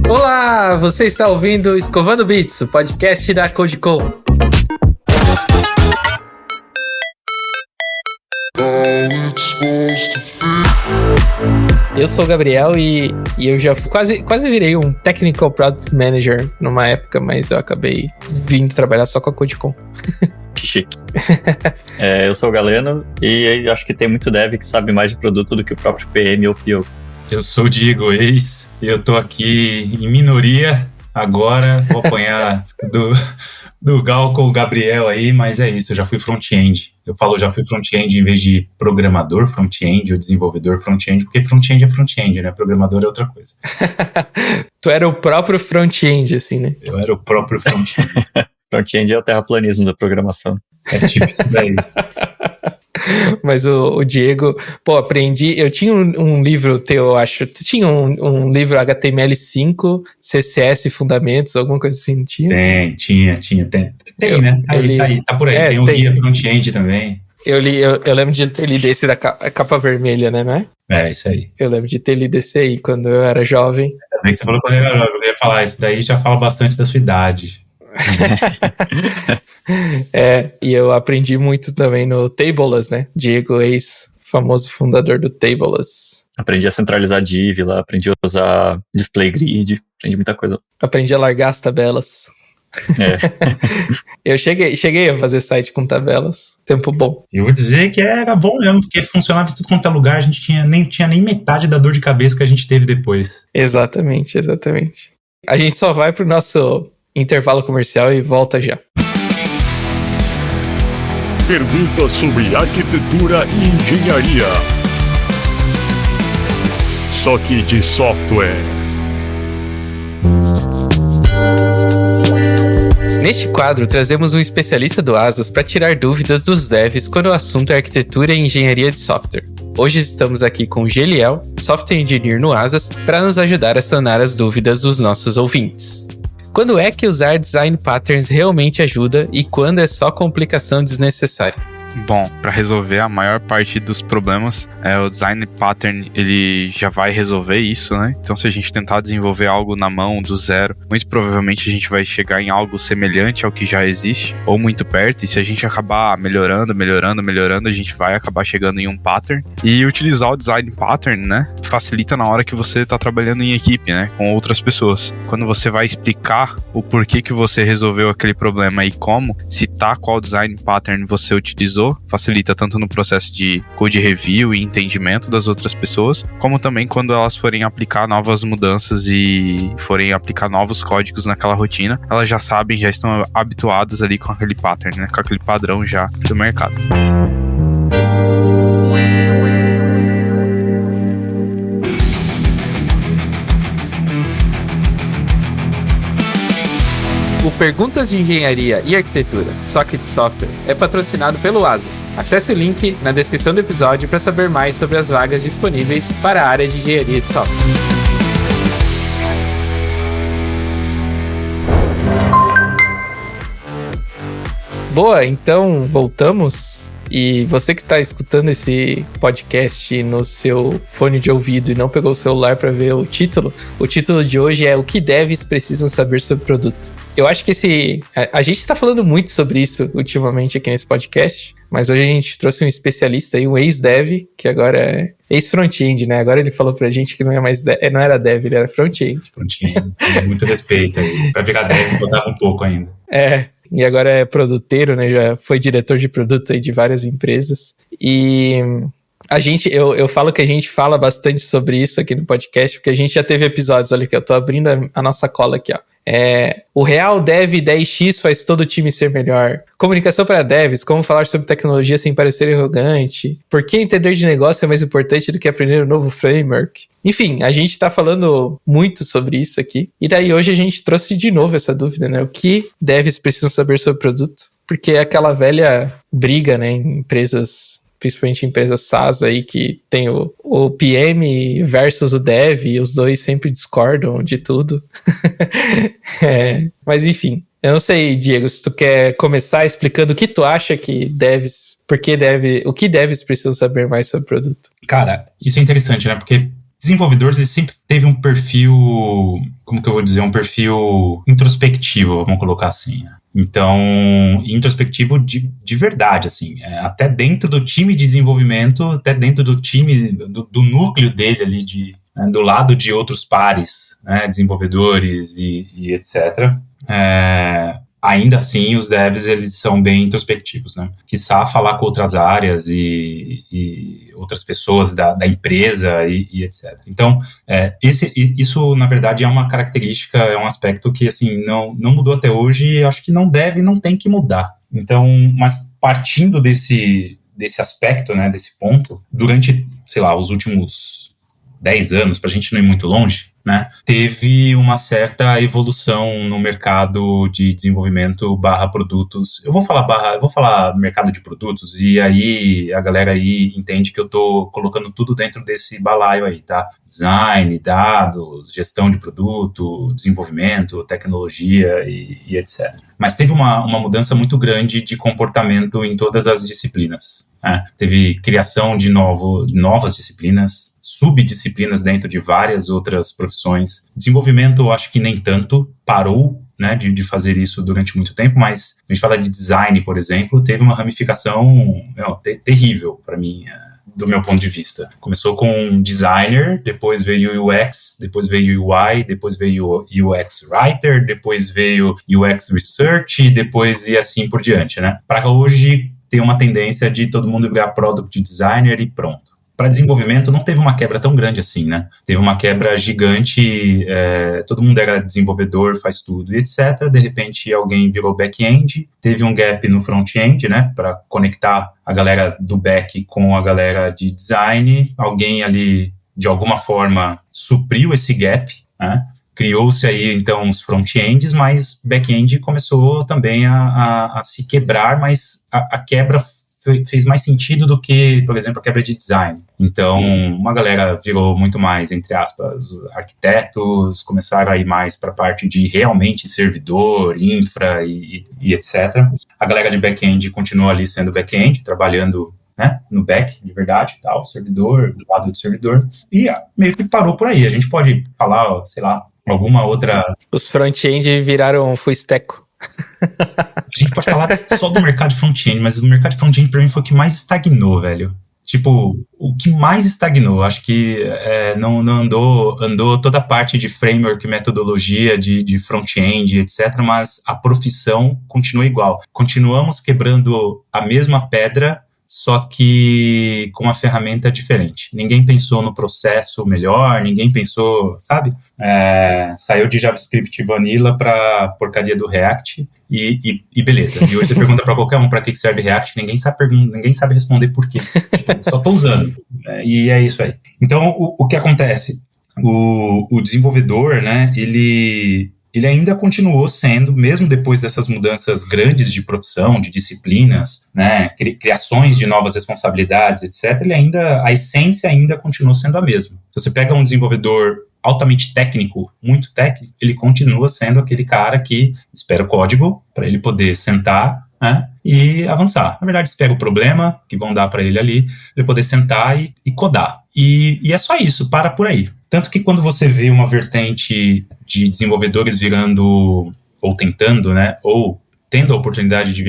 Olá, você está ouvindo Escovando Bits, o podcast da CodeCon. Eu sou o Gabriel e eu já quase virei um Technical Product Manager numa época, mas eu acabei vindo trabalhar só com a CodeCon. Que chique. Eu sou o Galeno e acho que tem muito dev que sabe mais de produto do que o próprio PM ou PO. Eu sou o Diego Eis e eu tô aqui em minoria agora, vou apanhar do Gal com o Gabriel aí, mas é isso, eu já fui front-end. Eu falo já fui front-end em vez de programador front-end ou desenvolvedor front-end, porque front-end é front-end, né? Programador é outra coisa. Tu era o próprio front-end, assim, né? Eu era o próprio front-end. Front-end é o terraplanismo da programação. É tipo isso daí. Mas o Diego, aprendi. Eu tinha um livro teu, eu acho. Tu tinha um livro HTML5, CSS Fundamentos, alguma coisa assim, não tinha? Tinha. Tem, né? Tá por aí. Tem um guia front-end também. Eu lembro de ter lido esse da capa vermelha, né? Não é? É, isso aí. Eu lembro de ter lido esse aí quando eu era jovem. Também que você falou quando eu era jovem, eu ia falar, isso daí já fala bastante da sua idade. E eu aprendi muito também no Tableless, né? Diego Eis, famoso fundador do Tableless. Aprendi a centralizar div lá, aprendi a usar display grid, aprendi muita coisa. Aprendi a largar as tabelas. Eu cheguei a fazer site com tabelas. Tempo bom. Eu vou dizer que era bom mesmo, porque funcionava em tudo quanto é lugar, a gente tinha nem metade da dor de cabeça que a gente teve depois. Exatamente. A gente só vai pro nosso intervalo comercial e volta já. Perguntas sobre arquitetura e engenharia. Só que de software. Neste quadro, trazemos um especialista do Asas para tirar dúvidas dos devs quando o assunto é arquitetura e engenharia de software. Hoje estamos aqui com o Geliel, Software Engineer no Asas, para nos ajudar a sanar as dúvidas dos nossos ouvintes. Quando é que usar design patterns realmente ajuda e quando é só complicação desnecessária? Bom, para resolver a maior parte dos problemas, o design pattern ele já vai resolver isso, né? Então, se a gente tentar desenvolver algo na mão do zero, muito provavelmente a gente vai chegar em algo semelhante ao que já existe, ou muito perto, e se a gente acabar melhorando, a gente vai acabar chegando em um pattern. E utilizar o design pattern, né, facilita na hora que você está trabalhando em equipe, né, com outras pessoas. Quando você vai explicar o porquê que você resolveu aquele problema e como, citar qual design pattern você utilizou, facilita tanto no processo de code review e entendimento das outras pessoas, como também quando elas forem aplicar novas mudanças e forem aplicar novos códigos naquela rotina, elas já sabem, já estão habituadas ali com aquele pattern, né, com aquele padrão já do mercado. O Perguntas de Engenharia e Arquitetura, só que de software, é patrocinado pelo Asas. Acesse o link na descrição do episódio para saber mais sobre as vagas disponíveis para a área de engenharia de software. Boa, então voltamos. E você que está escutando esse podcast no seu fone de ouvido e não pegou o celular para ver o título de hoje é O que devs precisam saber sobre o produto. Eu acho que a gente está falando muito sobre isso ultimamente aqui nesse podcast, mas hoje a gente trouxe um especialista aí, um ex-dev, que agora é ex-front-end, né? Agora ele falou pra gente que não era dev, ele era front-end. Front-end, muito respeito aí. Pra virar dev, botava um pouco ainda. E agora é produteiro, né? Já foi diretor de produto aí de várias empresas. E eu falo que a gente fala bastante sobre isso aqui no podcast, porque a gente já teve episódios, olha que eu tô abrindo a nossa cola aqui, ó. O real dev 10x faz todo o time ser melhor. Comunicação para devs, como falar sobre tecnologia sem parecer arrogante. Por que entender de negócio é mais importante do que aprender um novo framework? Enfim, a gente tá falando muito sobre isso aqui. E daí hoje a gente trouxe de novo essa dúvida, né? O que devs precisam saber sobre o produto? Porque é aquela velha briga, né, em empresas, principalmente empresas SaaS aí, que tem o PM versus o Dev, e os dois sempre discordam de tudo. Mas enfim, eu não sei, Diego, se tu quer começar explicando o que tu acha que devs O que devs precisam saber mais sobre o produto? Cara, isso é interessante, né? Porque desenvolvedores, ele sempre teve um perfil, como que eu vou dizer, um perfil introspectivo, vamos colocar assim. Então, introspectivo de verdade, assim, até dentro do time de desenvolvimento, até dentro do time, do núcleo dele ali, do lado de outros pares, né, desenvolvedores e etc. Ainda assim, os devs, eles são bem introspectivos, né? Quiçá falar com outras áreas e outras pessoas da empresa e etc. Então, isso, na verdade, é uma característica, é um aspecto que, assim, não mudou até hoje e acho que não tem que mudar. Então, mas partindo desse aspecto, né, desse ponto, durante, sei lá, os últimos 10 anos, pra gente não ir muito longe, né, teve uma certa evolução no mercado de desenvolvimento / produtos. Eu vou falar mercado de produtos, e aí a galera aí entende que eu tô colocando tudo dentro desse balaio aí, tá? Design, dados, gestão de produto, desenvolvimento, tecnologia e etc. Mas teve uma mudança muito grande de comportamento em todas as disciplinas. Teve criação de novas disciplinas, subdisciplinas dentro de várias outras profissões. Desenvolvimento, eu acho que nem tanto, parou, né, de fazer isso durante muito tempo, mas a gente fala de design, por exemplo, teve uma ramificação terrível para mim, do meu ponto de vista. Começou com um designer, depois veio UX, depois veio UI, depois veio UX Writer, depois veio UX Research, depois e assim por diante, né? Para hoje tem uma tendência de todo mundo virar Product Designer e pronto. Para desenvolvimento não teve uma quebra tão grande assim, né? Teve uma quebra gigante, todo mundo era desenvolvedor, faz tudo e etc. De repente alguém virou back-end, teve um gap no front-end, né? Para conectar a galera do back com a galera de design. Alguém ali, de alguma forma, supriu esse gap, né? Criou-se aí, então, os front-ends, mas back-end começou também a se quebrar, mas a quebra fez mais sentido do que, por exemplo, a quebra de design. Então, uma galera virou muito mais, entre aspas, arquitetos, começaram a ir mais para a parte de realmente servidor, infra e etc. A galera de back-end continua ali sendo back-end, trabalhando, né, no back, de verdade, tal, servidor, do lado do servidor, e meio que parou por aí. A gente pode falar, sei lá, alguma outra... Os front-end viraram full stack. A gente pode falar só do mercado de front-end, mas o mercado de front-end pra mim foi o que mais estagnou, velho. Tipo, o que mais estagnou, acho que não andou toda a parte de framework, metodologia de front-end, etc., mas a profissão continua igual. Continuamos quebrando a mesma pedra, só que com uma ferramenta diferente. Ninguém pensou no processo melhor, ninguém pensou, sabe? Saiu de JavaScript Vanilla para porcaria do React e beleza. E hoje você pergunta para qualquer um para que serve React, ninguém sabe responder por quê. Tipo, só tô usando. E é isso aí. Então, o que acontece? O desenvolvedor, né, ele ainda continuou sendo, mesmo depois dessas mudanças grandes de profissão, de disciplinas, né, criações de novas responsabilidades, etc., a essência ainda continuou sendo a mesma. Se você pega um desenvolvedor altamente técnico, muito técnico, ele continua sendo aquele cara que espera o código para ele poder sentar, né, e avançar. Na verdade, espera o problema que vão dar para ele ali, para ele poder sentar e codar. E é só isso, para por aí. Tanto que quando você vê uma vertente de desenvolvedores virando, ou tentando, né, ou tendo a oportunidade de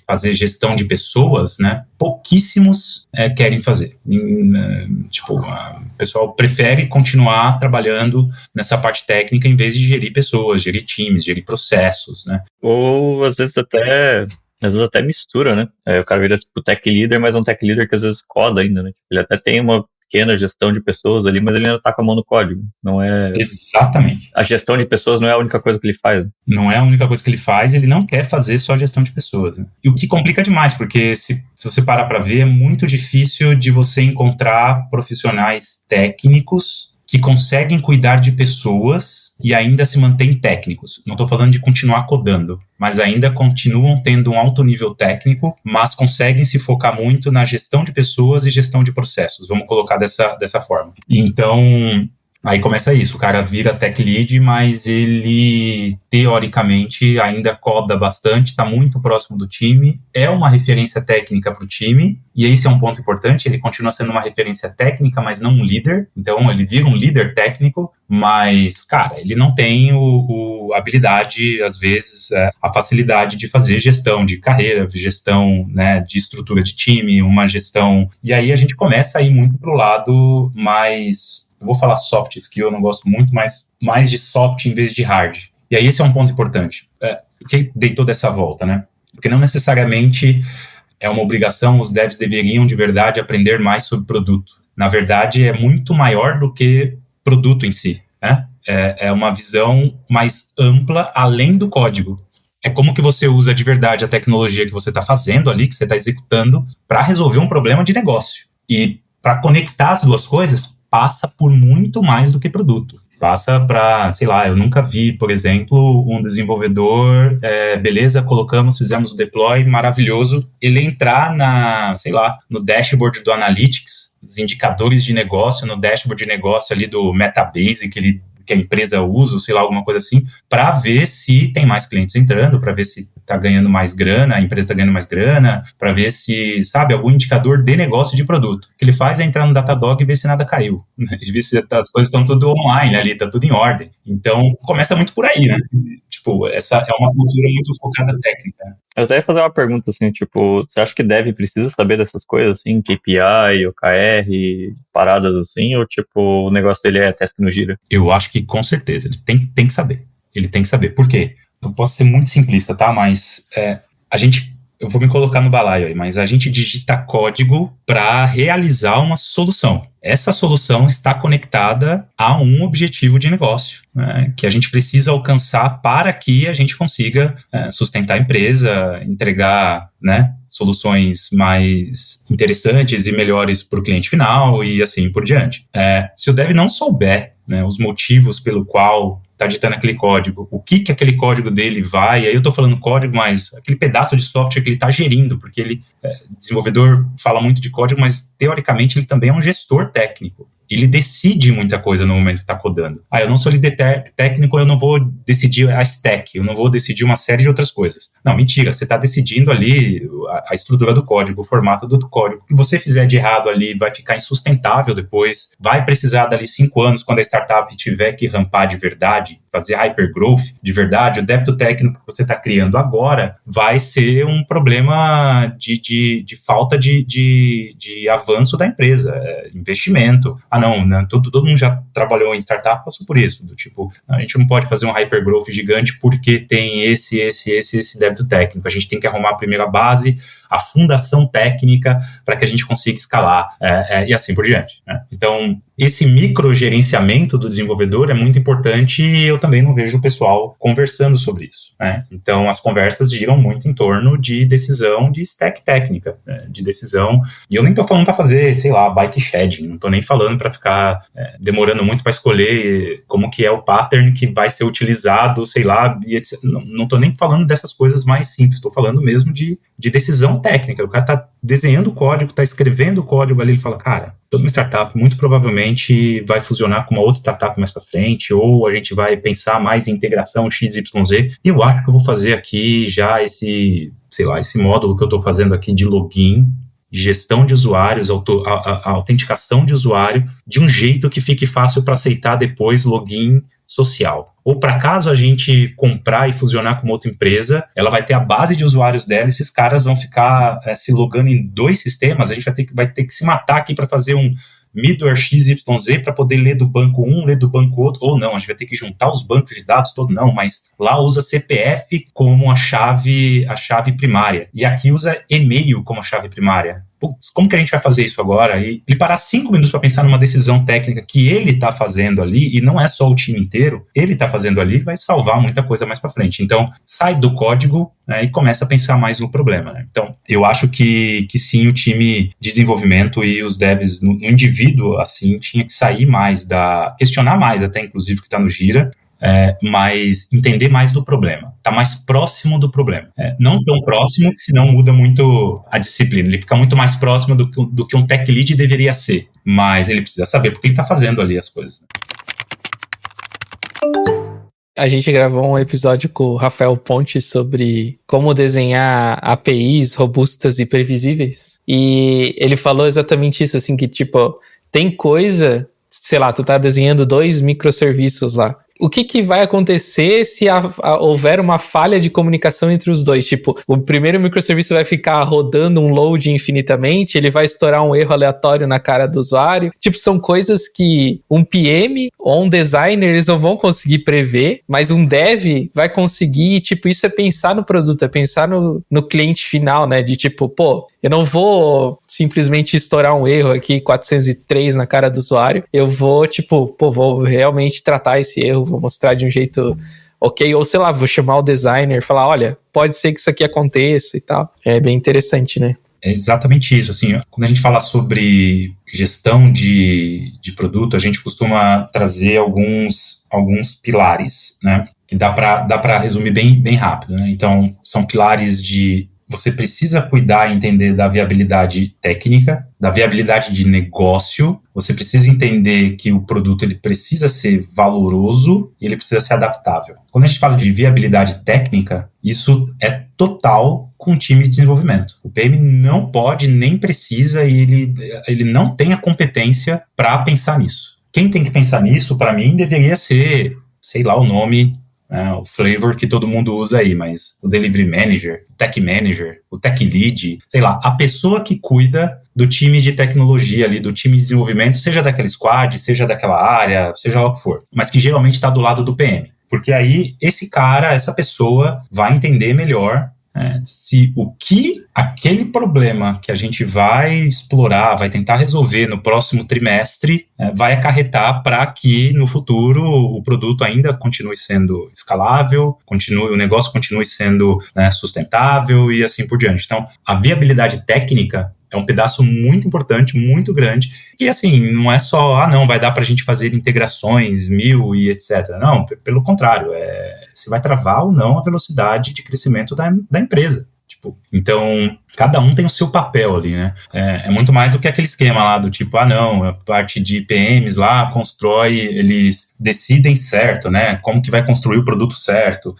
fazer gestão de pessoas, né, pouquíssimos querem fazer. O pessoal prefere continuar trabalhando nessa parte técnica em vez de gerir pessoas, gerir times, gerir processos, né. Ou às vezes até mistura, né? O cara vira tipo tech leader, mas é um tech leader que às vezes coda ainda, né? Ele até tem uma pequena gestão de pessoas ali, mas ele ainda tá com a mão no código. Não é... Exatamente. A gestão de pessoas não é a única coisa que ele faz. Não é a única coisa que ele faz, ele não quer fazer só a gestão de pessoas, né? E o que complica demais, porque se você parar para ver, é muito difícil de você encontrar profissionais técnicos que conseguem cuidar de pessoas e ainda se mantêm técnicos. Não estou falando de continuar codando, mas ainda continuam tendo um alto nível técnico, mas conseguem se focar muito na gestão de pessoas e gestão de processos. Vamos colocar dessa forma. Então, Aí começa isso, o cara vira tech lead, mas ele, teoricamente, ainda coda bastante, está muito próximo do time, é uma referência técnica para o time, e esse é um ponto importante, ele continua sendo uma referência técnica, mas não um líder, então ele vira um líder técnico, mas, cara, ele não tem a habilidade, às vezes, a facilidade de fazer gestão de carreira, gestão, né, de estrutura de time, uma gestão, e aí a gente começa a ir muito pro lado mais... Eu vou falar soft skill, eu não gosto muito, mas mais de soft em vez de hard. E aí esse é um ponto importante. Por que dei toda essa volta, né? Porque não necessariamente é uma obrigação, os devs deveriam de verdade aprender mais sobre produto. Na verdade, é muito maior do que produto em si, né? É uma visão mais ampla além do código. É como que você usa de verdade a tecnologia que você está fazendo ali, que você está executando, para resolver um problema de negócio. E para conectar as duas coisas, passa por muito mais do que produto. Passa para, sei lá, eu nunca vi, por exemplo, um desenvolvedor, beleza, fizemos o deploy, maravilhoso, ele entrar no dashboard do Analytics, os indicadores de negócio, no dashboard de negócio ali do Metabase, que a empresa usa, sei lá, alguma coisa assim, para ver se tem mais clientes entrando, para ver se está ganhando mais grana, a empresa está ganhando mais grana, para ver se, sabe, algum indicador de negócio de produto. O que ele faz é entrar no Datadog e ver se nada caiu, e ver se as coisas estão tudo online ali, está tudo em ordem. Então, começa muito por aí, né? Tipo, essa é uma cultura muito focada técnica. Eu até ia fazer uma pergunta, assim, tipo, você acha que precisa saber dessas coisas, assim, KPI, OKR, paradas assim, ou, tipo, o negócio dele é task no Gira? Eu acho que, com certeza, ele tem que saber. Ele tem que saber. Por quê? Eu posso ser muito simplista, tá? Mas eu vou me colocar no balaio aí, mas a gente digita código para realizar uma solução. Essa solução está conectada a um objetivo de negócio, né, que a gente precisa alcançar para que a gente consiga sustentar a empresa, entregar, né, soluções mais interessantes e melhores para o cliente final e assim por diante. Se o dev não souber, né, os motivos pelo qual está ditando aquele código, o que aquele código dele vai, aí eu estou falando código, mas aquele pedaço de software que ele está gerindo, porque desenvolvedor fala muito de código, mas teoricamente ele também é um gestor técnico. Ele decide muita coisa no momento que está codando. Eu não sou líder técnico, eu não vou decidir a stack, eu não vou decidir uma série de outras coisas. Não, mentira, você está decidindo ali a estrutura do código, o formato do código. O que você fizer de errado ali vai ficar insustentável depois, vai precisar dali 5 anos, quando a startup tiver que rampar de verdade, fazer hypergrowth de verdade, o débito técnico que você está criando agora vai ser um problema de falta de avanço da empresa, investimento. Não, todo mundo já trabalhou em startup, passou por isso, do tipo, a gente não pode fazer um hypergrowth gigante porque tem esse débito técnico, a gente tem que arrumar primeiro a base, a fundação técnica para que a gente consiga escalar, e assim por diante, né? Então, esse microgerenciamento do desenvolvedor é muito importante e eu também não vejo o pessoal conversando sobre isso, né? Então, as conversas giram muito em torno de decisão de stack técnica, né? De decisão, e eu nem estou falando para fazer, sei lá, bike shedding, não estou nem falando para ficar demorando muito para escolher como que é o pattern que vai ser utilizado, sei lá, não estou nem falando dessas coisas mais simples, estou falando mesmo de decisão técnica. O cara está desenhando o código, está escrevendo o código ali, ele fala, cara, toda uma startup muito provavelmente vai fusionar com uma outra startup mais para frente, ou a gente vai pensar mais em integração XYZ, e eu acho que eu vou fazer aqui já esse módulo que eu estou fazendo aqui de login, gestão de usuários, a autenticação de usuário, de um jeito que fique fácil para aceitar depois login social. Ou para caso a gente comprar e fusionar com outra empresa, ela vai ter a base de usuários dela, esses caras vão ficar se logando em 2 sistemas, a gente vai ter que se matar aqui para fazer um middleware XYZ para poder ler do banco um, ler do banco outro, ou não, a gente vai ter que juntar os bancos de dados todos, não, mas lá usa CPF como a chave primária, e aqui usa e-mail como a chave primária. Putz, como que a gente vai fazer isso agora? E ele parar 5 minutos para pensar numa decisão técnica que ele está fazendo ali, e não é só o time inteiro, ele está fazendo ali, vai salvar muita coisa mais para frente. Então, sai do código, né, e começa a pensar mais no problema, né? Então, eu acho que sim, o time de desenvolvimento e os devs no indivíduo, assim, tinha que sair mais questionar mais até, inclusive, o que está no Gira, mas entender mais do problema, tá mais próximo do problema, não tão próximo que senão muda muito a disciplina, ele fica muito mais próximo do que um tech lead deveria ser, mas ele precisa saber porque ele está fazendo ali as coisas. A gente gravou um episódio com o Rafael Ponte sobre como desenhar APIs robustas e previsíveis. E ele falou exatamente isso, assim, que tipo, tem coisa, sei lá, tu tá desenhando 2 microserviços lá. O que vai acontecer se houver uma falha de comunicação entre os dois? Tipo, o primeiro microserviço vai ficar rodando um load infinitamente, ele vai estourar um erro aleatório na cara do usuário. Tipo, são coisas que um PM ou um designer, eles não vão conseguir prever, mas um dev vai conseguir, tipo, isso é pensar no produto, é pensar no cliente final, né? De tipo, pô, eu não vou simplesmente estourar um erro aqui, 403 na cara do usuário, eu vou, tipo, pô, vou realmente tratar esse erro, vou mostrar de um jeito ok, ou sei lá, vou chamar o designer e falar, olha, pode ser que isso aqui aconteça e tal. É bem interessante, né? É exatamente isso, assim, quando a gente fala sobre gestão de produto, a gente costuma trazer alguns pilares, né, que dá para resumir bem rápido, né? Então, são pilares de você precisa cuidar e entender da viabilidade técnica, da viabilidade de negócio, você precisa entender que o produto ele precisa ser valoroso e ele precisa ser adaptável. Quando a gente fala de viabilidade técnica, isso é total com o time de desenvolvimento. O PM não pode, nem precisa, e ele não tem a competência para pensar nisso. Quem tem que pensar nisso, para mim, deveria ser, sei lá o nome, o flavor que todo mundo usa aí, mas o Delivery Manager, o Tech Manager, o Tech Lead, sei lá, a pessoa que cuida do time de tecnologia ali, do time de desenvolvimento, seja daquela squad, seja daquela área, seja lá o que for, mas que geralmente está do lado do PM. Porque aí esse cara, essa pessoa vai entender melhor se o que aquele problema que a gente vai explorar, vai tentar resolver no próximo trimestre, vai acarretar para que no futuro o produto ainda continue sendo escalável, o negócio continue sendo sustentável e assim por diante. Então, a viabilidade técnica é um pedaço muito importante, muito grande, e assim, não é só, não, vai dar para a gente fazer integrações, 1000 e etc. Não, pelo contrário, se vai travar ou não a velocidade de crescimento da empresa. Tipo, então, cada um tem o seu papel ali, né? É muito mais do que aquele esquema lá do tipo, não, a parte de PMs lá constrói, eles decidem certo, né? Como que vai construir o produto certo.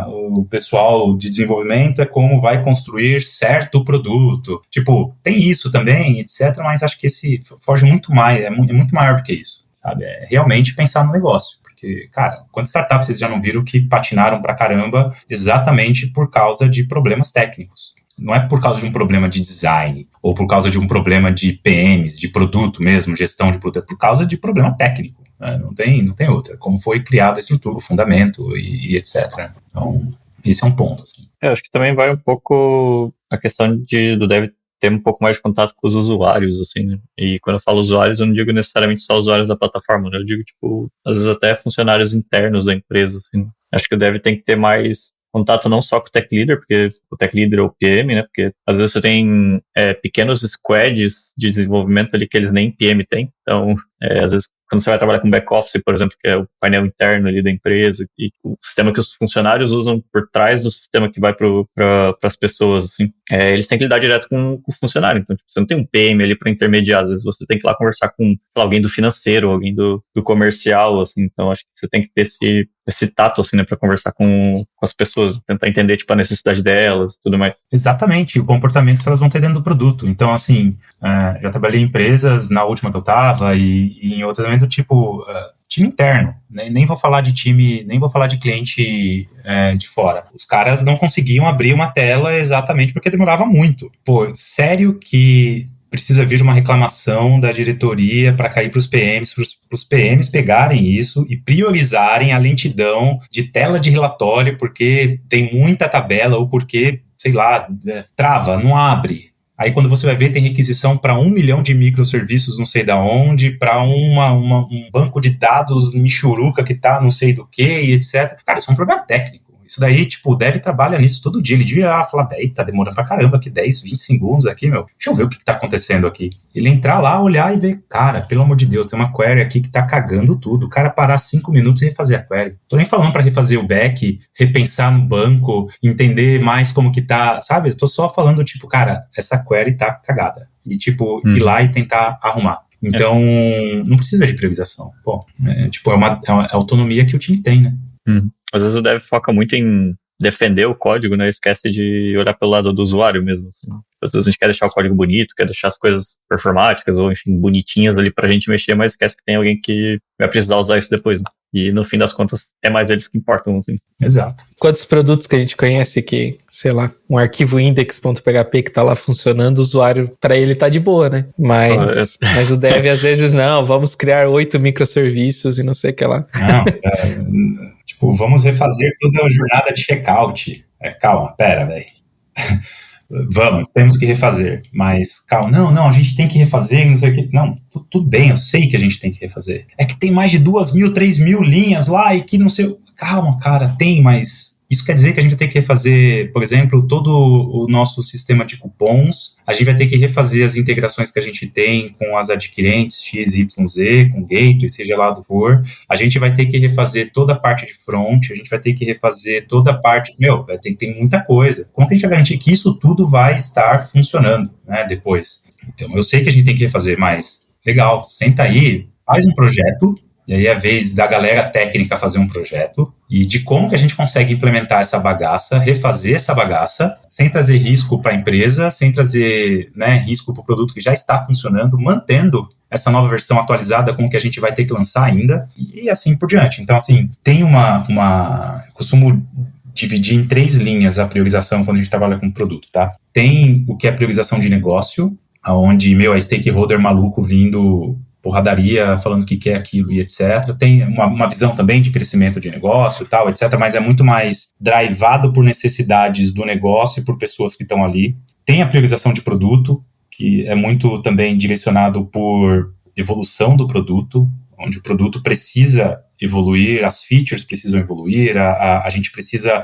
O pessoal de desenvolvimento é como vai construir certo produto. Tipo, tem isso também, etc. Mas acho que esse foge muito mais, é muito maior do que isso, sabe? É realmente pensar no negócio. Porque, cara, quantas startups vocês já não viram que patinaram pra caramba exatamente por causa de problemas técnicos? Não é por causa de um problema de design, ou por causa de um problema de PMs, de produto mesmo, gestão de produto, é por causa de problema técnico, né? Não tem outra. Como foi criada a estrutura, o fundamento e etc. Então, esse é um ponto. Assim. Acho que também vai um pouco a questão do dev ter um pouco mais de contato com os usuários, assim, né? E quando eu falo usuários, eu não digo necessariamente só usuários da plataforma, né? Eu digo, tipo, às vezes até funcionários internos da empresa, assim. Acho que o dev tem que ter mais contato não só com o tech leader, porque o tech leader é o PM, né? Porque às vezes você tem pequenos squads de desenvolvimento ali que eles nem PM têm. Então, às vezes, quando você vai trabalhar com back-office, por exemplo, que é o painel interno ali da empresa, e o sistema que os funcionários usam por trás do sistema que vai para as pessoas, assim, eles têm que lidar direto com o funcionário. Então, tipo, você não tem um PM ali para intermediar. Às vezes você tem que ir lá conversar com alguém do financeiro, alguém do comercial, assim. Então, acho que você tem que ter esse tato, assim, né, para conversar com as pessoas, tentar entender, tipo, a necessidade delas e tudo mais. Exatamente, o comportamento que elas vão ter dentro do produto. Então, assim, já trabalhei em empresas, na última que eu estava, e em outras também do tipo, time interno, né? Nem vou falar de time, nem vou falar de cliente de fora. Os caras não conseguiam abrir uma tela exatamente porque demorava muito. Pô, sério que precisa vir uma reclamação da diretoria para cair para os PMs pegarem isso e priorizarem a lentidão de tela de relatório porque tem muita tabela ou porque, sei lá, trava, não abre. Aí quando você vai ver, tem requisição para 1 milhão de microserviços não sei da onde, para um banco de dados michuruca que tá não sei do que e etc. Cara, isso é um problema técnico. Isso daí, tipo, o dev trabalha nisso todo dia. Ele devia falar, tá demorando pra caramba aqui, 10, 20 segundos aqui, meu. Deixa eu ver o que tá acontecendo aqui. Ele entrar lá, olhar e ver, cara, pelo amor de Deus, tem uma query aqui que tá cagando tudo. O cara parar 5 minutos e refazer a query. Tô nem falando pra refazer o back, repensar no banco, entender mais como que tá, sabe? Eu tô só falando, tipo, cara, essa query tá cagada. E, tipo, ir lá e tentar arrumar. Então, não precisa de priorização. Pô, é uma autonomia que o time tem, né? Às vezes o dev foca muito em defender o código, né? Esquece de olhar pelo lado do usuário mesmo. Assim. Às vezes a gente quer deixar o código bonito, quer deixar as coisas performáticas ou, enfim, bonitinhas ali pra gente mexer, mas esquece que tem alguém que vai precisar usar isso depois. Né? E no fim das contas, é mais eles que importam, assim. Exato. Quantos produtos que a gente conhece que, sei lá, um arquivo index.php que tá lá funcionando, o usuário, pra ele tá de boa, né? Mas o dev, às vezes, não, vamos criar 8 microserviços e não sei o que lá. Não, tipo, vamos refazer toda a jornada de checkout. Calma, pera, velho. Vamos, temos que refazer, mas calma, não, a gente tem que refazer, não sei o que. Não, tudo bem, eu sei que a gente tem que refazer. É que tem mais de 2.000, 3.000 linhas lá e que não sei. Calma, cara, tem, mas isso quer dizer que a gente vai ter que refazer, por exemplo, todo o nosso sistema de cupons. A gente vai ter que refazer as integrações que a gente tem com as adquirentes XYZ, com Gateway, seja lá do for. A gente vai ter que refazer toda a parte de front, a gente vai ter que refazer toda a parte... vai ter que ter muita coisa. Como que a gente vai garantir que isso tudo vai estar funcionando, né, depois? Então, eu sei que a gente tem que refazer, mas legal, senta aí, faz um projeto. E aí é a vez da galera técnica fazer um projeto e de como que a gente consegue implementar essa bagaça, refazer essa bagaça, sem trazer risco para a empresa, sem trazer, né, risco para o produto que já está funcionando, mantendo essa nova versão atualizada com o que a gente vai ter que lançar ainda e assim por diante. Então, assim, tem eu costumo dividir em 3 linhas a priorização quando a gente trabalha com produto, tá? Tem o que é priorização de negócio, onde, é stakeholder maluco vindo... porradaria, falando que quer aquilo e etc. Tem uma visão também de crescimento de negócio e tal, etc., mas é muito mais drivado por necessidades do negócio e por pessoas que estão ali. Tem a priorização de produto, que é muito também direcionado por evolução do produto, onde o produto precisa evoluir, as features precisam evoluir, a gente precisa...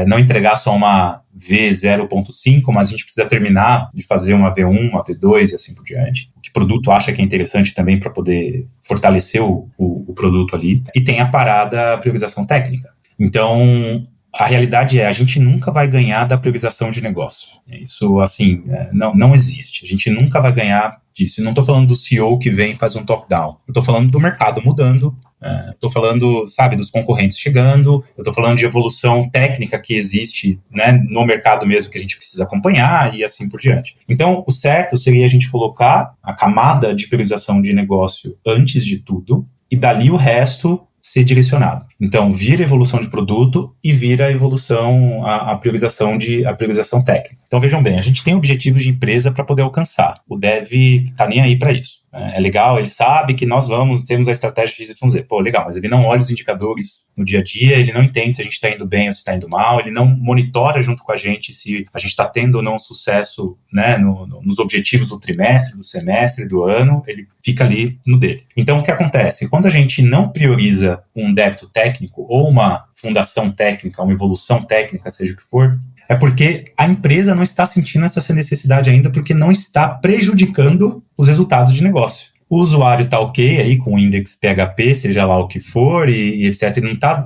não entregar só uma V0.5, mas a gente precisa terminar de fazer uma V1, uma V2 e assim por diante. O que o produto acha que é interessante também para poder fortalecer o produto ali. E tem a priorização técnica. Então, a realidade a gente nunca vai ganhar da priorização de negócio. Isso, assim, não existe. A gente nunca vai ganhar disso. Eu não estou falando do CEO que vem e faz um top-down. Eu estou falando do mercado mudando. Estou falando, dos concorrentes chegando, eu estou falando de evolução técnica que existe, né, no mercado mesmo que a gente precisa acompanhar e assim por diante. Então, o certo seria a gente colocar a camada de priorização de negócio antes de tudo e dali o resto ser direcionado. Então, vira a evolução de produto e vira a evolução, a priorização técnica. Então, vejam bem, a gente tem objetivos de empresa para poder alcançar. O dev está nem aí para isso. É legal, ele sabe que nós temos a estratégia de XYZ. Pô, legal, mas ele não olha os indicadores no dia a dia, ele não entende se a gente está indo bem ou se está indo mal, ele não monitora junto com a gente se a gente está tendo ou não sucesso, né, nos objetivos do trimestre, do semestre, do ano, ele fica ali no dele. Então, o que acontece? Quando a gente não prioriza um débito técnico ou uma fundação técnica, uma evolução técnica, seja o que for, é porque a empresa não está sentindo essa necessidade ainda porque não está prejudicando os resultados de negócio. O usuário está ok aí com o index PHP, seja lá o que for, e etc.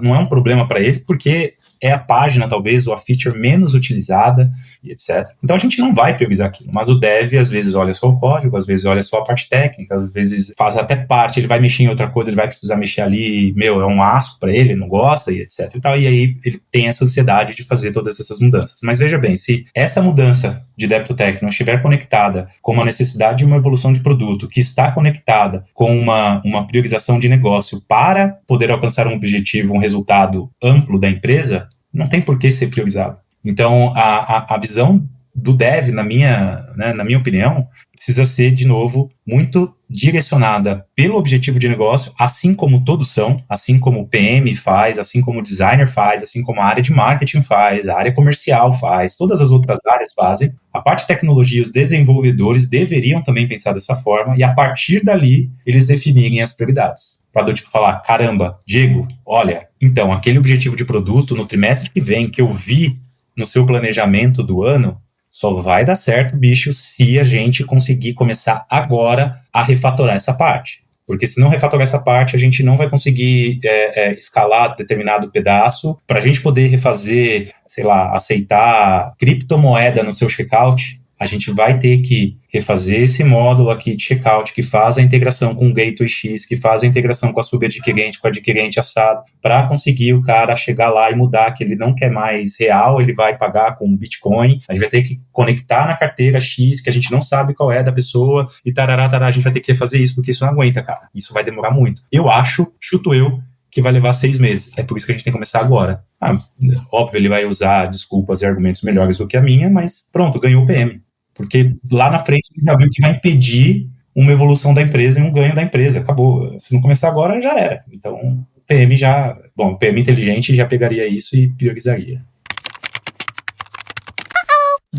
Não é um problema para ele porque é a página, talvez, ou a feature menos utilizada, e etc. Então, a gente não vai priorizar aquilo, mas o dev, às vezes, olha só o código, às vezes, olha só a parte técnica, às vezes, faz até parte, ele vai mexer em outra coisa, ele vai precisar mexer ali, é um asco para ele não gosta, e etc. E tal, e aí, ele tem essa ansiedade de fazer todas essas mudanças. Mas, veja bem, se essa mudança de débito técnico não estiver conectada com uma necessidade de uma evolução de produto, que está conectada com uma priorização de negócio para poder alcançar um objetivo, um resultado amplo da empresa, não tem por que ser priorizado. Então, a visão do dev, na minha opinião, precisa ser, de novo, muito direcionada pelo objetivo de negócio, assim como todos são, assim como o PM faz, assim como o designer faz, assim como a área de marketing faz, a área comercial faz, todas as outras áreas fazem. A parte de tecnologia, os desenvolvedores deveriam também pensar dessa forma e, a partir dali, eles definirem as prioridades. Para falar, caramba, Diego, olha, então, aquele objetivo de produto no trimestre que vem que eu vi no seu planejamento do ano, só vai dar certo, bicho, se a gente conseguir começar agora a refatorar essa parte. Porque se não refatorar essa parte, a gente não vai conseguir escalar determinado pedaço. Para a gente poder refazer, sei lá, aceitar criptomoeda no seu checkout, a gente vai ter que refazer esse módulo aqui de checkout, que faz a integração com o Gateway X, que faz a integração com a subadquirente, com o adquirente assado, para conseguir o cara chegar lá e mudar, que ele não quer mais real, ele vai pagar com Bitcoin, a gente vai ter que conectar na carteira X, que a gente não sabe qual é da pessoa, e tarará, a gente vai ter que refazer isso, porque isso não aguenta, cara. Isso vai demorar muito. Eu acho, chuto eu, que vai levar 6 meses. É por isso que a gente tem que começar agora. Óbvio, ele vai usar desculpas e argumentos melhores do que a minha, mas pronto, ganhou o PM. Porque lá na frente ele já viu que vai impedir uma evolução da empresa e um ganho da empresa. Acabou. Se não começar agora, já era. Então, o PM já... Bom, o PM inteligente já pegaria isso e priorizaria.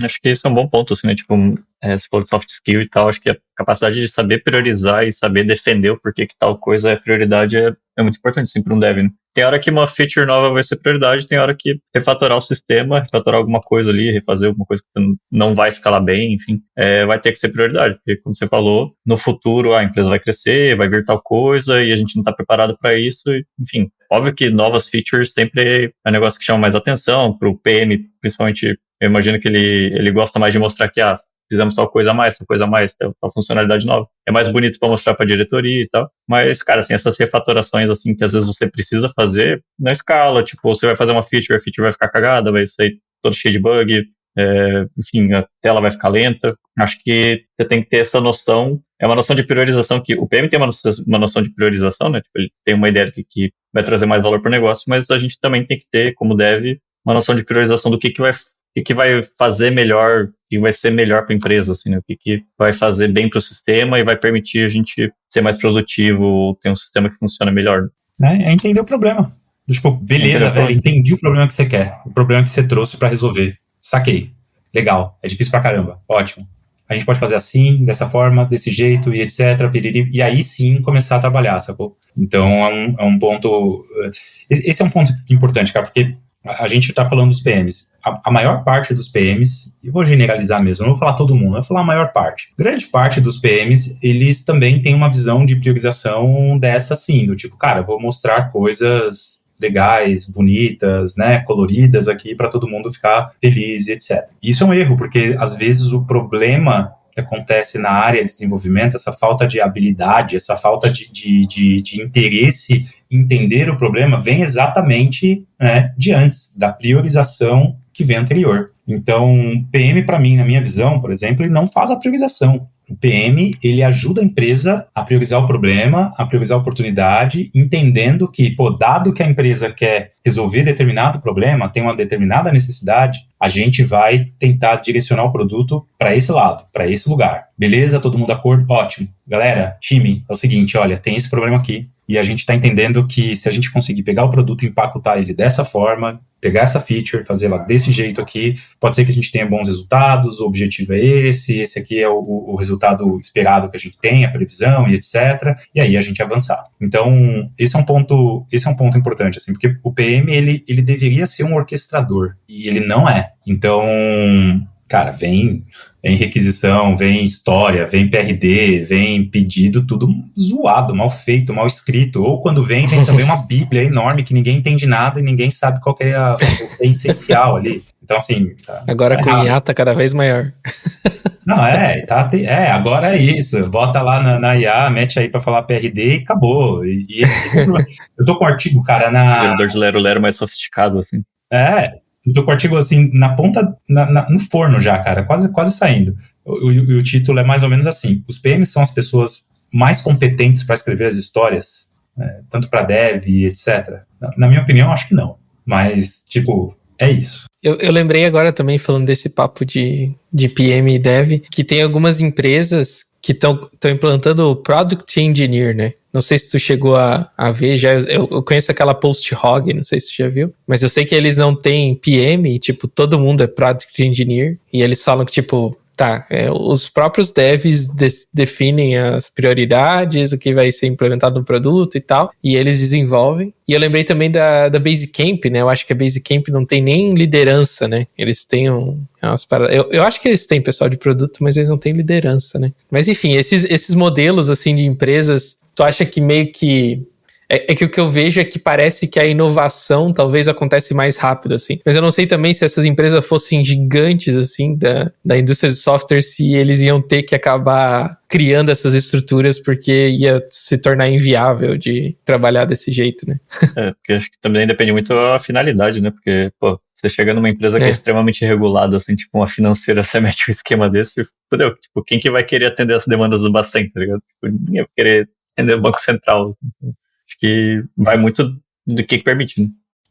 Acho que esse é um bom ponto, assim, né? Tipo, você falou de soft skill e tal, acho que a capacidade de saber priorizar e saber defender o porquê que tal coisa é prioridade é muito importante, assim, para um dev, né? Tem hora que uma feature nova vai ser prioridade, tem hora que refatorar o sistema, refatorar alguma coisa ali, refazer alguma coisa que não vai escalar bem, enfim, vai ter que ser prioridade, porque, como você falou, no futuro a empresa vai crescer, vai vir tal coisa e a gente não está preparado para isso, enfim. Óbvio que novas features sempre é um negócio que chama mais atenção, para o PM, principalmente. Eu imagino que ele gosta mais de mostrar que, fizemos tal coisa a mais, tal funcionalidade nova. É mais bonito para mostrar para a diretoria e tal. Mas, cara, assim, essas refatorações, assim, que às vezes você precisa fazer na escala, tipo, você vai fazer uma feature, a feature vai ficar cagada, vai sair todo cheio de bug, enfim, a tela vai ficar lenta. Acho que você tem que ter essa noção, é uma noção de priorização, que o PM tem uma noção de priorização, né? Tipo, ele tem uma ideia do que vai trazer mais valor para o negócio, mas a gente também tem que ter, como deve, uma noção de priorização do que vai fazer melhor, o que vai ser melhor para a empresa, assim, né? O que vai fazer bem para o sistema e vai permitir a gente ser mais produtivo, ter um sistema que funciona melhor. É entender o problema. Tipo, beleza, velho, entendi o problema que você quer, o problema que você trouxe para resolver. Saquei. Legal, é difícil pra caramba, ótimo. A gente pode fazer assim, dessa forma, desse jeito, e etc, piriri, e aí sim começar a trabalhar, sacou? Então é um ponto... Esse é um ponto importante, cara, porque a gente está falando dos PMs. A maior parte dos PMs, e vou generalizar mesmo, não vou falar todo mundo, vou falar a maior parte. Grande parte dos PMs, eles também têm uma visão de priorização dessa assim, do tipo, cara, vou mostrar coisas legais, bonitas, né, coloridas aqui para todo mundo ficar feliz e etc. Isso é um erro, porque às vezes o problema que acontece na área de desenvolvimento, essa falta de habilidade, essa falta de interesse em entender o problema, vem exatamente, né, de antes, da priorização que vem anterior. Então, PM, para mim, na minha visão, por exemplo, ele não faz a priorização. O PM, ele ajuda a empresa a priorizar o problema, a priorizar a oportunidade, entendendo que, dado que a empresa quer resolver determinado problema, tem uma determinada necessidade, a gente vai tentar direcionar o produto para esse lado, para esse lugar. Beleza? Todo mundo de acordo? Ótimo. Galera, time, é o seguinte, olha, tem esse problema aqui, e a gente está entendendo que se a gente conseguir pegar o produto e empacotar ele dessa forma, pegar essa feature, fazer ela desse jeito aqui, pode ser que a gente tenha bons resultados, o objetivo é esse aqui é o resultado esperado que a gente tem, a previsão e etc. E aí a gente avançar. Então, esse é um ponto importante, assim, porque o PM, ele deveria ser um orquestrador, e ele não é. Então, cara, vem requisição, vem história, vem PRD, vem pedido, tudo zoado, mal feito, mal escrito. Ou quando vem também uma bíblia enorme que ninguém entende nada e ninguém sabe qual que é o essencial ali. Então, assim... Agora com IA tá cada vez maior. Não, agora é isso. Bota lá na IA, mete aí pra falar PRD e acabou. E esse eu tô com um artigo, cara, Servidor de Lero mais sofisticado, assim. Eu tô com o artigo assim, na ponta, no forno já, cara, quase saindo. O título é mais ou menos assim: os PMs são as pessoas mais competentes para escrever as histórias, tanto para dev e etc. Na minha opinião, acho que não. Mas, tipo, é isso. Eu lembrei agora também, falando desse papo de PM e dev, que tem algumas empresas que estão implantando o Product Engineer, né? Não sei se tu chegou a ver, já eu conheço aquela PostHog, não sei se tu já viu, mas eu sei que eles não têm PM, tipo, todo mundo é Product Engineer, e eles falam que, tipo, os próprios devs definem as prioridades, o que vai ser implementado no produto e tal, e eles desenvolvem. E eu lembrei também da Basecamp, né? Eu acho que a Basecamp não tem nem liderança, né? Eles têm umas paradas... Eu acho que eles têm pessoal de produto, mas eles não têm liderança, né? Mas enfim, esses modelos, assim, de empresas, tu acha que meio que É que o que eu vejo é que parece que a inovação talvez acontece mais rápido, assim. Mas eu não sei também se essas empresas fossem gigantes, assim, da indústria de software, se eles iam ter que acabar criando essas estruturas porque ia se tornar inviável de trabalhar desse jeito, né? Porque acho que também depende muito da finalidade, né? Porque, pô, você chega numa empresa que é extremamente regulada, assim, tipo uma financeira, você mete um esquema desse, fudeu. Tipo, quem que vai querer atender as demandas do Bacen, tá ligado? Tipo, ninguém vai querer atender o Banco Central. Acho que vai muito do que permite,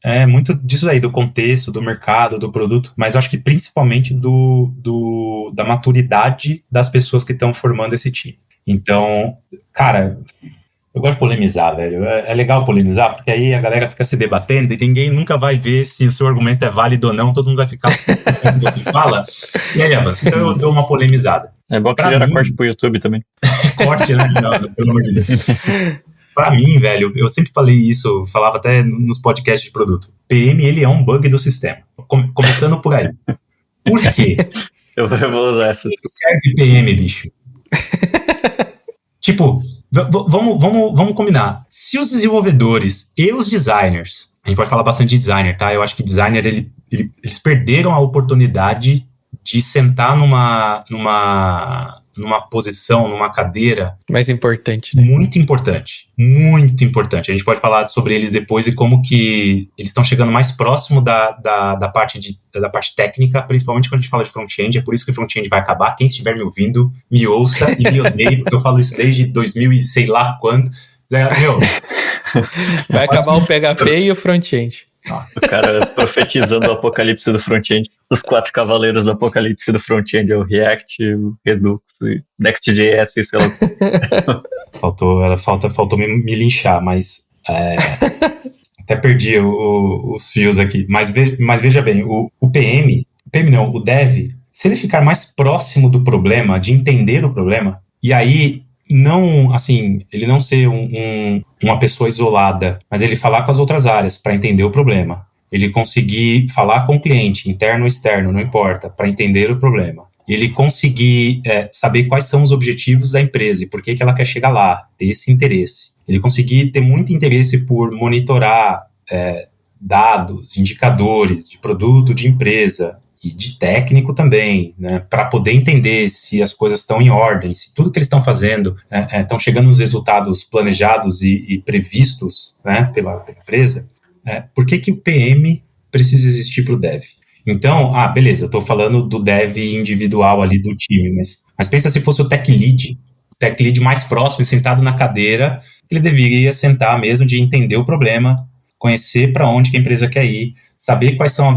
né? Muito disso aí, do contexto, do mercado, do produto, mas eu acho que principalmente da maturidade das pessoas que estão formando esse time. Então, cara, eu gosto de polemizar, velho. É legal polemizar, porque aí a galera fica se debatendo e ninguém nunca vai ver se o seu argumento é válido ou não, todo mundo vai ficar como você fala. E aí, Evans, então eu dou uma polemizada. É bom que gera corte pro YouTube também. Corte, né? Não, pelo amor de Deus. Pra mim, velho, eu sempre falei isso, falava até nos podcasts de produto. PM, ele é um bug do sistema. Começando por aí. Por quê? Eu vou usar essa. Serve PM, bicho. Tipo, vamos combinar. Se os desenvolvedores e os designers, a gente pode falar bastante de designer, tá? Eu acho que designer, eles perderam a oportunidade de sentar numa posição, numa cadeira... Mais importante, né? Muito importante. Muito importante. A gente pode falar sobre eles depois e como que eles estão chegando mais próximo da parte técnica, principalmente quando a gente fala de front-end. É por isso que o front-end vai acabar. Quem estiver me ouvindo, me ouça e me odeie, porque eu falo isso desde 2000 e sei lá quando. Meu, vai acabar o PHP e o front-end. O cara profetizando o apocalipse do front-end. Os 4 cavaleiros do apocalipse do front-end é o React, o Redux, Next.js, sei lá. Faltou me linchar, mas até perdi os fios aqui. Mas veja bem, o PM não, o Dev, se ele ficar mais próximo do problema, de entender o problema, e aí não, assim, ele não ser uma pessoa isolada, mas ele falar com as outras áreas para entender o problema. Ele conseguir falar com o cliente, interno ou externo, não importa, para entender o problema. Ele conseguir saber quais são os objetivos da empresa e por que ela quer chegar lá, ter esse interesse. Ele conseguir ter muito interesse por monitorar dados, indicadores de produto, de empresa, e de técnico também, né, para poder entender se as coisas estão em ordem, se tudo que eles estão fazendo estão chegando nos resultados planejados e previstos, né, pela empresa. Por que o PM precisa existir para o Dev? Então, beleza, eu estou falando do Dev individual ali do time, mas pensa se fosse o Tech Lead mais próximo e sentado na cadeira, ele deveria sentar mesmo de entender o problema, conhecer para onde que a empresa quer ir, saber quais são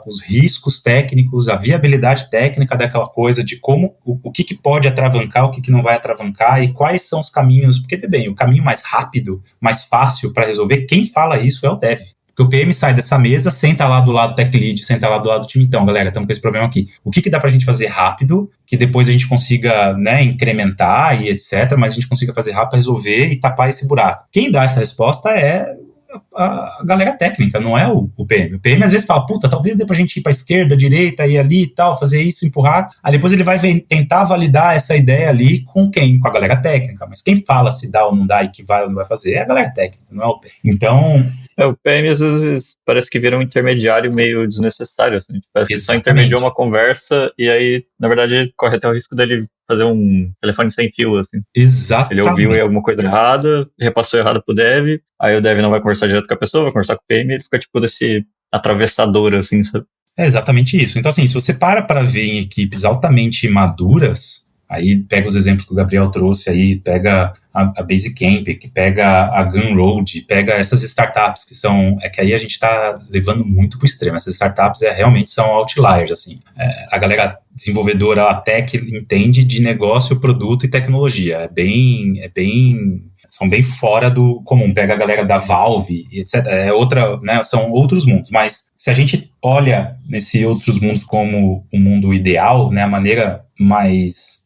os riscos técnicos, a viabilidade técnica daquela coisa, de como, o que pode atravancar, o que não vai atravancar e quais são os caminhos, porque, bem, o caminho mais rápido, mais fácil para resolver, quem fala isso é o Dev. Porque o PM sai dessa mesa, senta lá do lado do Tech Lead, senta lá do lado do time, então, galera, estamos com esse problema aqui. O que dá pra gente fazer rápido, que depois a gente consiga, né, incrementar e etc, mas a gente consiga fazer rápido, resolver e tapar esse buraco. Quem dá essa resposta é a galera técnica, não é o PM. O PM às vezes fala, puta, talvez dê pra gente ir pra esquerda, direita, ir ali e tal, fazer isso, empurrar. Aí depois ele vai tentar validar essa ideia ali com quem? Com a galera técnica. Mas quem fala se dá ou não dá e que vai ou não vai fazer é a galera técnica, não é o PM. Então... o PM às vezes parece que vira um intermediário meio desnecessário, assim. Parece que só intermediou uma conversa e aí, na verdade, corre até o risco dele fazer um telefone sem fio, assim. Exatamente. Ele ouviu alguma coisa errada, repassou errado pro Dev, aí o Dev não vai conversar direto com a pessoa, vai conversar com o PM e ele fica tipo desse atravessador, assim, sabe? É exatamente isso. Então, assim, se você para ver em equipes altamente maduras, aí pega os exemplos que o Gabriel trouxe aí, pega a Basecamp, que pega a Gumroad, pega essas startups que são... É que aí a gente está levando muito pro extremo. Essas startups realmente são outliers, assim. A galera desenvolvedora, a tech, entende de negócio, produto e tecnologia. São bem fora do comum. Pega a galera da Valve, etc. São outros mundos. Mas se a gente olha nesses outros mundos como o mundo ideal, né, a maneira mais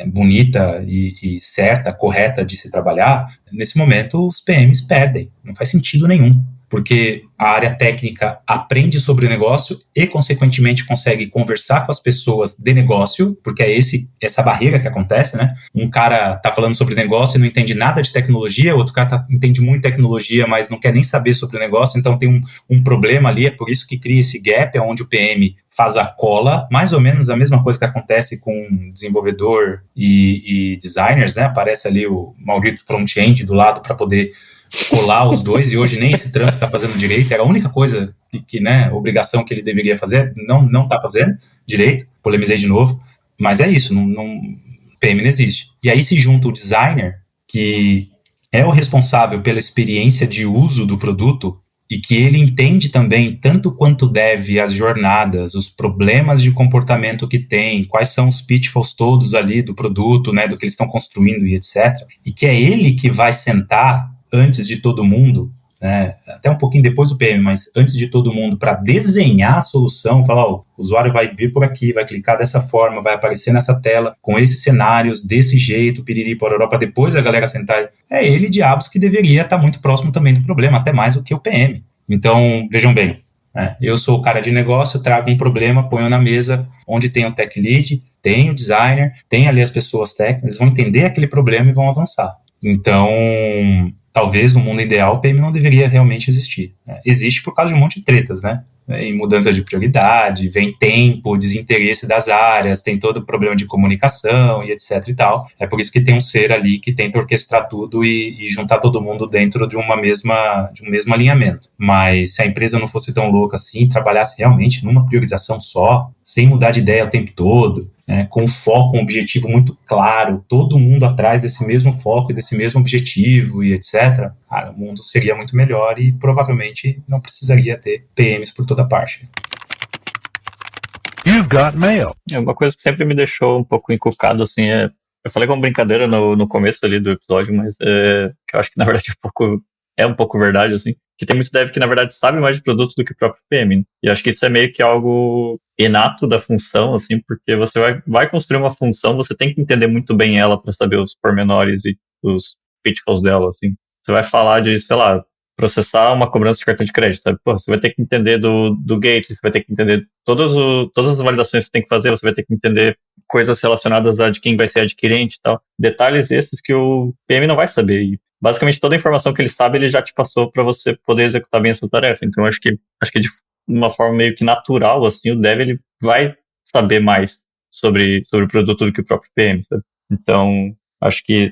bonita e certa, correta de se trabalhar, nesse momento os PMs perdem. Não faz sentido nenhum. porque a área técnica aprende sobre o negócio e, consequentemente, consegue conversar com as pessoas de negócio, porque é essa barreira que acontece, né? Um cara tá falando sobre negócio e não entende nada de tecnologia, outro cara entende muito tecnologia, mas não quer nem saber sobre o negócio, então tem um problema ali, é por isso que cria esse gap, é onde o PM faz a cola, mais ou menos a mesma coisa que acontece com desenvolvedor e designers, né? Aparece ali o maldito front-end do lado para poder colar os dois, e hoje nem esse trampo tá fazendo direito, era a única coisa que né, obrigação que ele deveria fazer, não tá fazendo direito, polemizei de novo, mas é isso, PM não existe. E aí se junta o designer, que é o responsável pela experiência de uso do produto, e que ele entende também, tanto quanto deve, as jornadas, os problemas de comportamento que tem, quais são os pitfalls todos ali do produto, né, do que eles estão construindo e etc. E que é ele que vai sentar antes de todo mundo, né, até um pouquinho depois do PM, mas antes de todo mundo, para desenhar a solução, falar, ó, o usuário vai vir por aqui, vai clicar dessa forma, vai aparecer nessa tela, com esses cenários, desse jeito, piriri, pororó, para depois a galera sentar. É ele, diabos, que deveria estar muito próximo também do problema, até mais do que o PM. Então, vejam bem, né, eu sou o cara de negócio, trago um problema, ponho na mesa, onde tem o tech lead, tem o designer, tem ali as pessoas técnicas, eles vão entender aquele problema e vão avançar. Então, talvez no mundo ideal o PM não deveria realmente existir. Né? Existe por causa de um monte de tretas, né? Em mudança de prioridade, vem tempo, desinteresse das áreas, tem todo o problema de comunicação e etc e tal. É por isso que tem um ser ali que tenta orquestrar tudo e juntar todo mundo dentro de um mesmo alinhamento. Mas se a empresa não fosse tão louca assim, trabalhasse realmente numa priorização só, sem mudar de ideia o tempo todo, né, com foco, um objetivo muito claro, todo mundo atrás desse mesmo foco e desse mesmo objetivo e etc., cara, o mundo seria muito melhor e provavelmente não precisaria ter PMs por toda parte. You've got mail. Uma coisa que sempre me deixou um pouco encucado, assim, eu falei com brincadeira no começo ali do episódio, mas que eu acho que na verdade é um pouco verdade, assim, que tem muito dev que na verdade sabe mais de produto do que o próprio PM, né? E acho que isso é meio que algo inato da função, assim, porque você vai construir uma função, você tem que entender muito bem ela para saber os pormenores e os pitfalls dela, assim. Você vai falar de, sei lá, processar uma cobrança de cartão de crédito, sabe? Pô, você vai ter que entender do gate, você vai ter que entender todas as validações que você tem que fazer, você vai ter que entender coisas relacionadas a de quem vai ser adquirente e tal. Detalhes esses que o PM não vai saber. E basicamente toda a informação que ele sabe, ele já te passou para você poder executar bem a sua tarefa. Então acho que de uma forma meio que natural, assim, o dev ele vai saber mais sobre o produto do que o próprio PM, sabe? Então acho que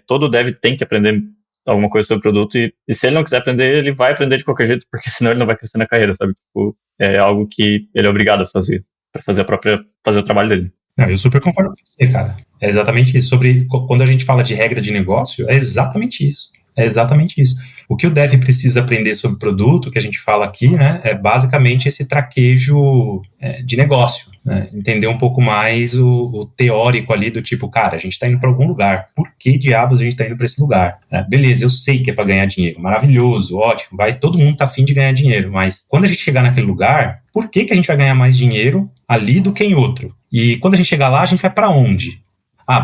todo dev tem que aprender alguma coisa sobre o produto e se ele não quiser aprender, ele vai aprender de qualquer jeito, porque senão ele não vai crescer na carreira, sabe? Tipo, é algo que ele é obrigado a fazer, para fazer o trabalho dele. Não, eu super concordo com você, cara. É exatamente isso. Quando a gente fala de regra de negócio, é exatamente isso. É exatamente isso. O que o dev precisa aprender sobre o produto, que a gente fala aqui, né, é basicamente esse traquejo de negócio. Né? Entender um pouco mais o teórico ali do tipo, cara, a gente está indo para algum lugar. Por que diabos a gente está indo para esse lugar? Beleza, eu sei que é para ganhar dinheiro. Maravilhoso, ótimo. Todo mundo tá afim de ganhar dinheiro. Mas quando a gente chegar naquele lugar, por que a gente vai ganhar mais dinheiro ali do que em outro? E quando a gente chegar lá, a gente vai para onde?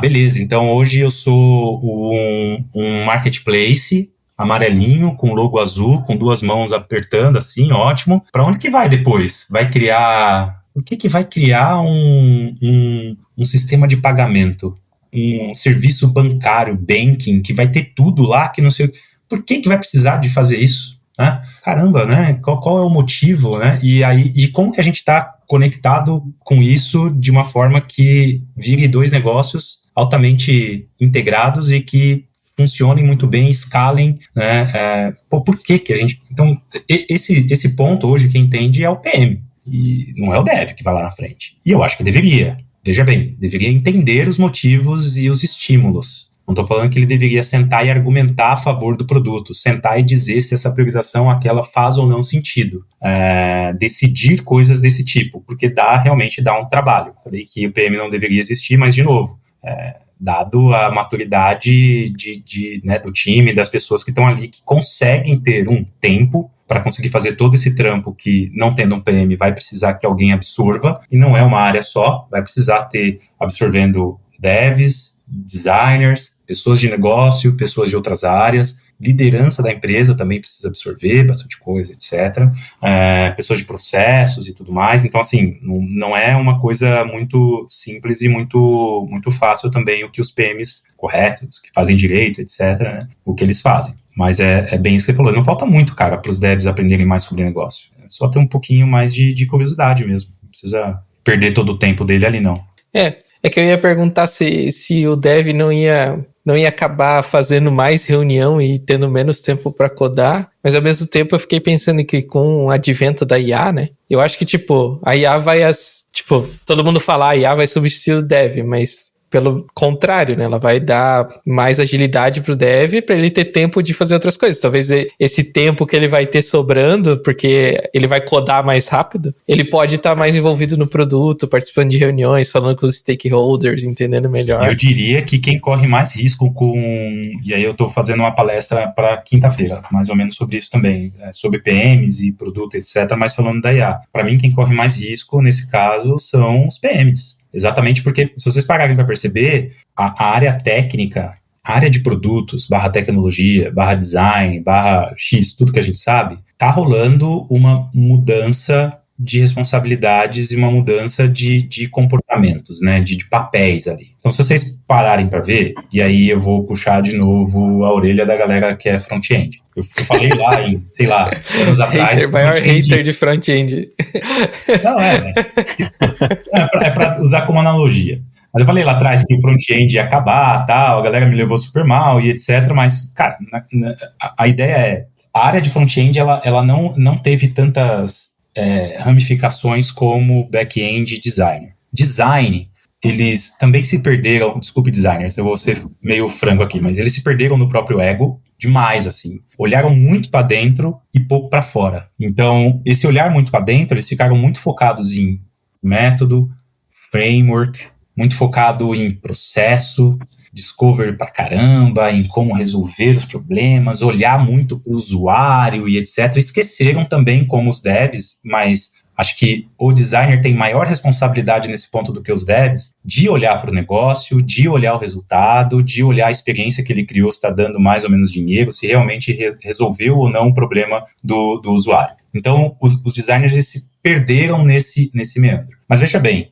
Beleza, então hoje eu sou um marketplace amarelinho, com logo azul, com duas mãos apertando assim, ótimo. Para onde que vai depois? Vai criar... O que vai criar um sistema de pagamento? Um serviço bancário, banking, que vai ter tudo lá, que não sei... Por que vai precisar de fazer isso? Né? Caramba, né? Qual é o motivo, né? E como que a gente está conectado com isso de uma forma que vire dois negócios altamente integrados e que funcionem muito bem, escalem, né? Por que a gente... Então, esse ponto hoje, quem entende é o PM, e não é o dev que vai lá na frente. E eu acho que deveria, veja bem, deveria entender os motivos e os estímulos. Não estou falando que ele deveria sentar e argumentar a favor do produto, sentar e dizer se essa priorização aquela faz ou não sentido, decidir coisas desse tipo, porque realmente dá um trabalho. Falei que o PM não deveria existir, mas de novo, dado a maturidade né, do time, das pessoas que estão ali, que conseguem ter um tempo para conseguir fazer todo esse trampo que, não tendo um PM, vai precisar que alguém absorva, e não é uma área só, vai precisar ter absorvendo devs, designers, pessoas de negócio, pessoas de outras áreas, liderança da empresa também precisa absorver bastante coisa, etc. Pessoas de processos e tudo mais. Então, assim, não é uma coisa muito simples e muito, muito fácil também o que os PMs corretos, que fazem direito, etc., né, o que eles fazem. Mas é bem isso que você falou. Não falta muito, cara, para os devs aprenderem mais sobre negócio. É só ter um pouquinho mais de curiosidade mesmo. Não precisa perder todo o tempo dele ali, não. É que eu ia perguntar se o dev não ia acabar fazendo mais reunião e tendo menos tempo para codar, mas ao mesmo tempo eu fiquei pensando que com o advento da IA, né, eu acho que, tipo, a IA vai, todo mundo fala, a IA vai substituir o dev, mas pelo contrário, né, ela vai dar mais agilidade pro dev para ele ter tempo de fazer outras coisas. Talvez esse tempo que ele vai ter sobrando, porque ele vai codar mais rápido, ele pode estar mais envolvido no produto, participando de reuniões, falando com os stakeholders, entendendo melhor. Eu diria que quem corre mais risco e aí eu estou fazendo uma palestra para quinta-feira, mais ou menos sobre isso também, sobre PMs e produto, etc., mas falando da IA. Para mim, quem corre mais risco, nesse caso, são os PMs. Exatamente porque, se vocês pararem para perceber, a área técnica, a área de produtos, /tecnologia, /design, /X, tudo que a gente sabe, tá rolando uma mudança de responsabilidades e uma mudança de comportamentos, né, de papéis ali. Então, se vocês pararem para ver, e aí eu vou puxar de novo a orelha da galera que é front-end. Eu falei lá em, sei lá, anos atrás... Maior hater de front-end. Não, mas... é para usar como analogia. Mas eu falei lá atrás que o front-end ia acabar, tal, a galera me levou super mal e etc, mas, cara, a ideia é... A área de front-end, ela não teve tantas... ramificações como back-end e designer. Design, eles também se perderam, desculpe designers, eu vou ser meio franco aqui, mas eles se perderam no próprio ego demais, assim. Olharam muito para dentro e pouco para fora. Então, esse olhar muito para dentro, eles ficaram muito focados em método, framework, muito focado em processo, discovery pra caramba, em como resolver os problemas, olhar muito para o usuário e etc. Esqueceram também como os devs, mas acho que o designer tem maior responsabilidade nesse ponto do que os devs, de olhar para o negócio, de olhar o resultado, de olhar a experiência que ele criou, se está dando mais ou menos dinheiro, se realmente resolveu ou não o problema do usuário. Então, os designers eles se perderam nesse meandro. Mas veja bem,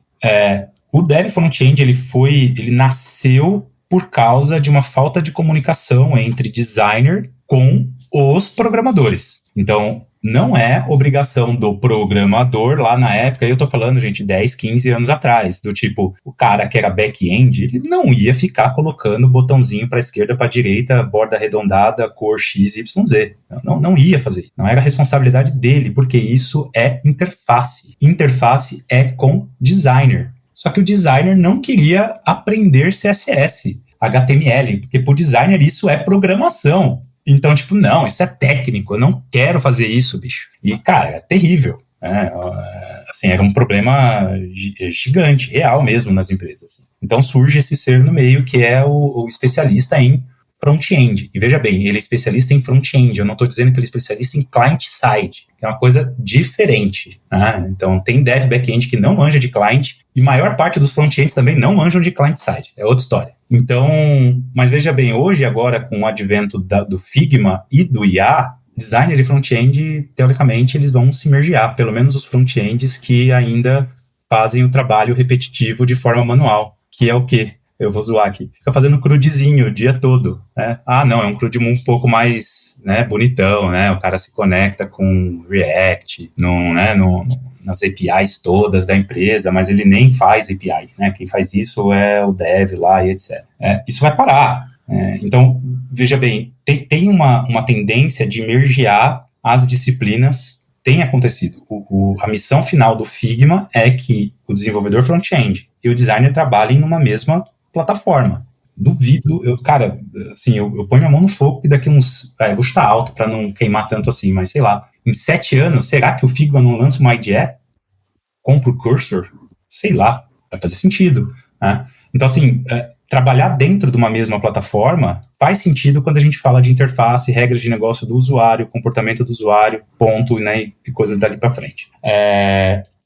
o dev front-end ele nasceu por causa de uma falta de comunicação entre designer com os programadores. Então, não é obrigação do programador lá na época, eu tô falando, gente, 10, 15 anos atrás, do tipo, o cara que era back-end, ele não ia ficar colocando botãozinho para esquerda, para direita, borda arredondada, cor X, Y, Z. Não ia fazer. Não era responsabilidade dele, porque isso é interface. Interface é com designer. Só que o designer não queria aprender CSS, HTML, porque pro designer isso é programação. Então, tipo, não, isso é técnico, eu não quero fazer isso, bicho. E, cara, é terrível. Assim, era um problema gigante, real mesmo nas empresas. Então surge esse ser no meio que é o especialista em front-end. E veja bem, ele é especialista em front-end, eu não estou dizendo que ele é especialista em client-side, que é uma coisa diferente. Então tem dev back-end que não manja de client, e maior parte dos front-ends também não manjam de client-side, é outra história. Então, mas veja bem, hoje agora com o advento do Figma e do IA, designer e front-end, teoricamente, eles vão se mergear, pelo menos os front-ends que ainda fazem o trabalho repetitivo de forma manual, que é o quê? Eu vou zoar aqui. Fica fazendo crudezinho o dia todo, né? Não, é um crude um pouco mais, né, bonitão, né? O cara se conecta com React, nas APIs todas da empresa, mas ele nem faz API, né? Quem faz isso é o dev lá e etc. Isso vai parar. Então, veja bem, tem uma tendência de mergear as disciplinas, tem acontecido. A missão final do Figma é que o desenvolvedor front-end e o designer trabalhem numa mesma plataforma. Duvido, eu ponho a mão no fogo e daqui uns... eu vou chutar alto para não queimar tanto assim, mas sei lá, em 7 anos, será que o Figma não lança uma IDE? Compra o Cursor? Sei lá, vai fazer sentido. Né? Então, assim, trabalhar dentro de uma mesma plataforma faz sentido quando a gente fala de interface, regras de negócio do usuário, comportamento do usuário, ponto, né, e coisas dali para frente.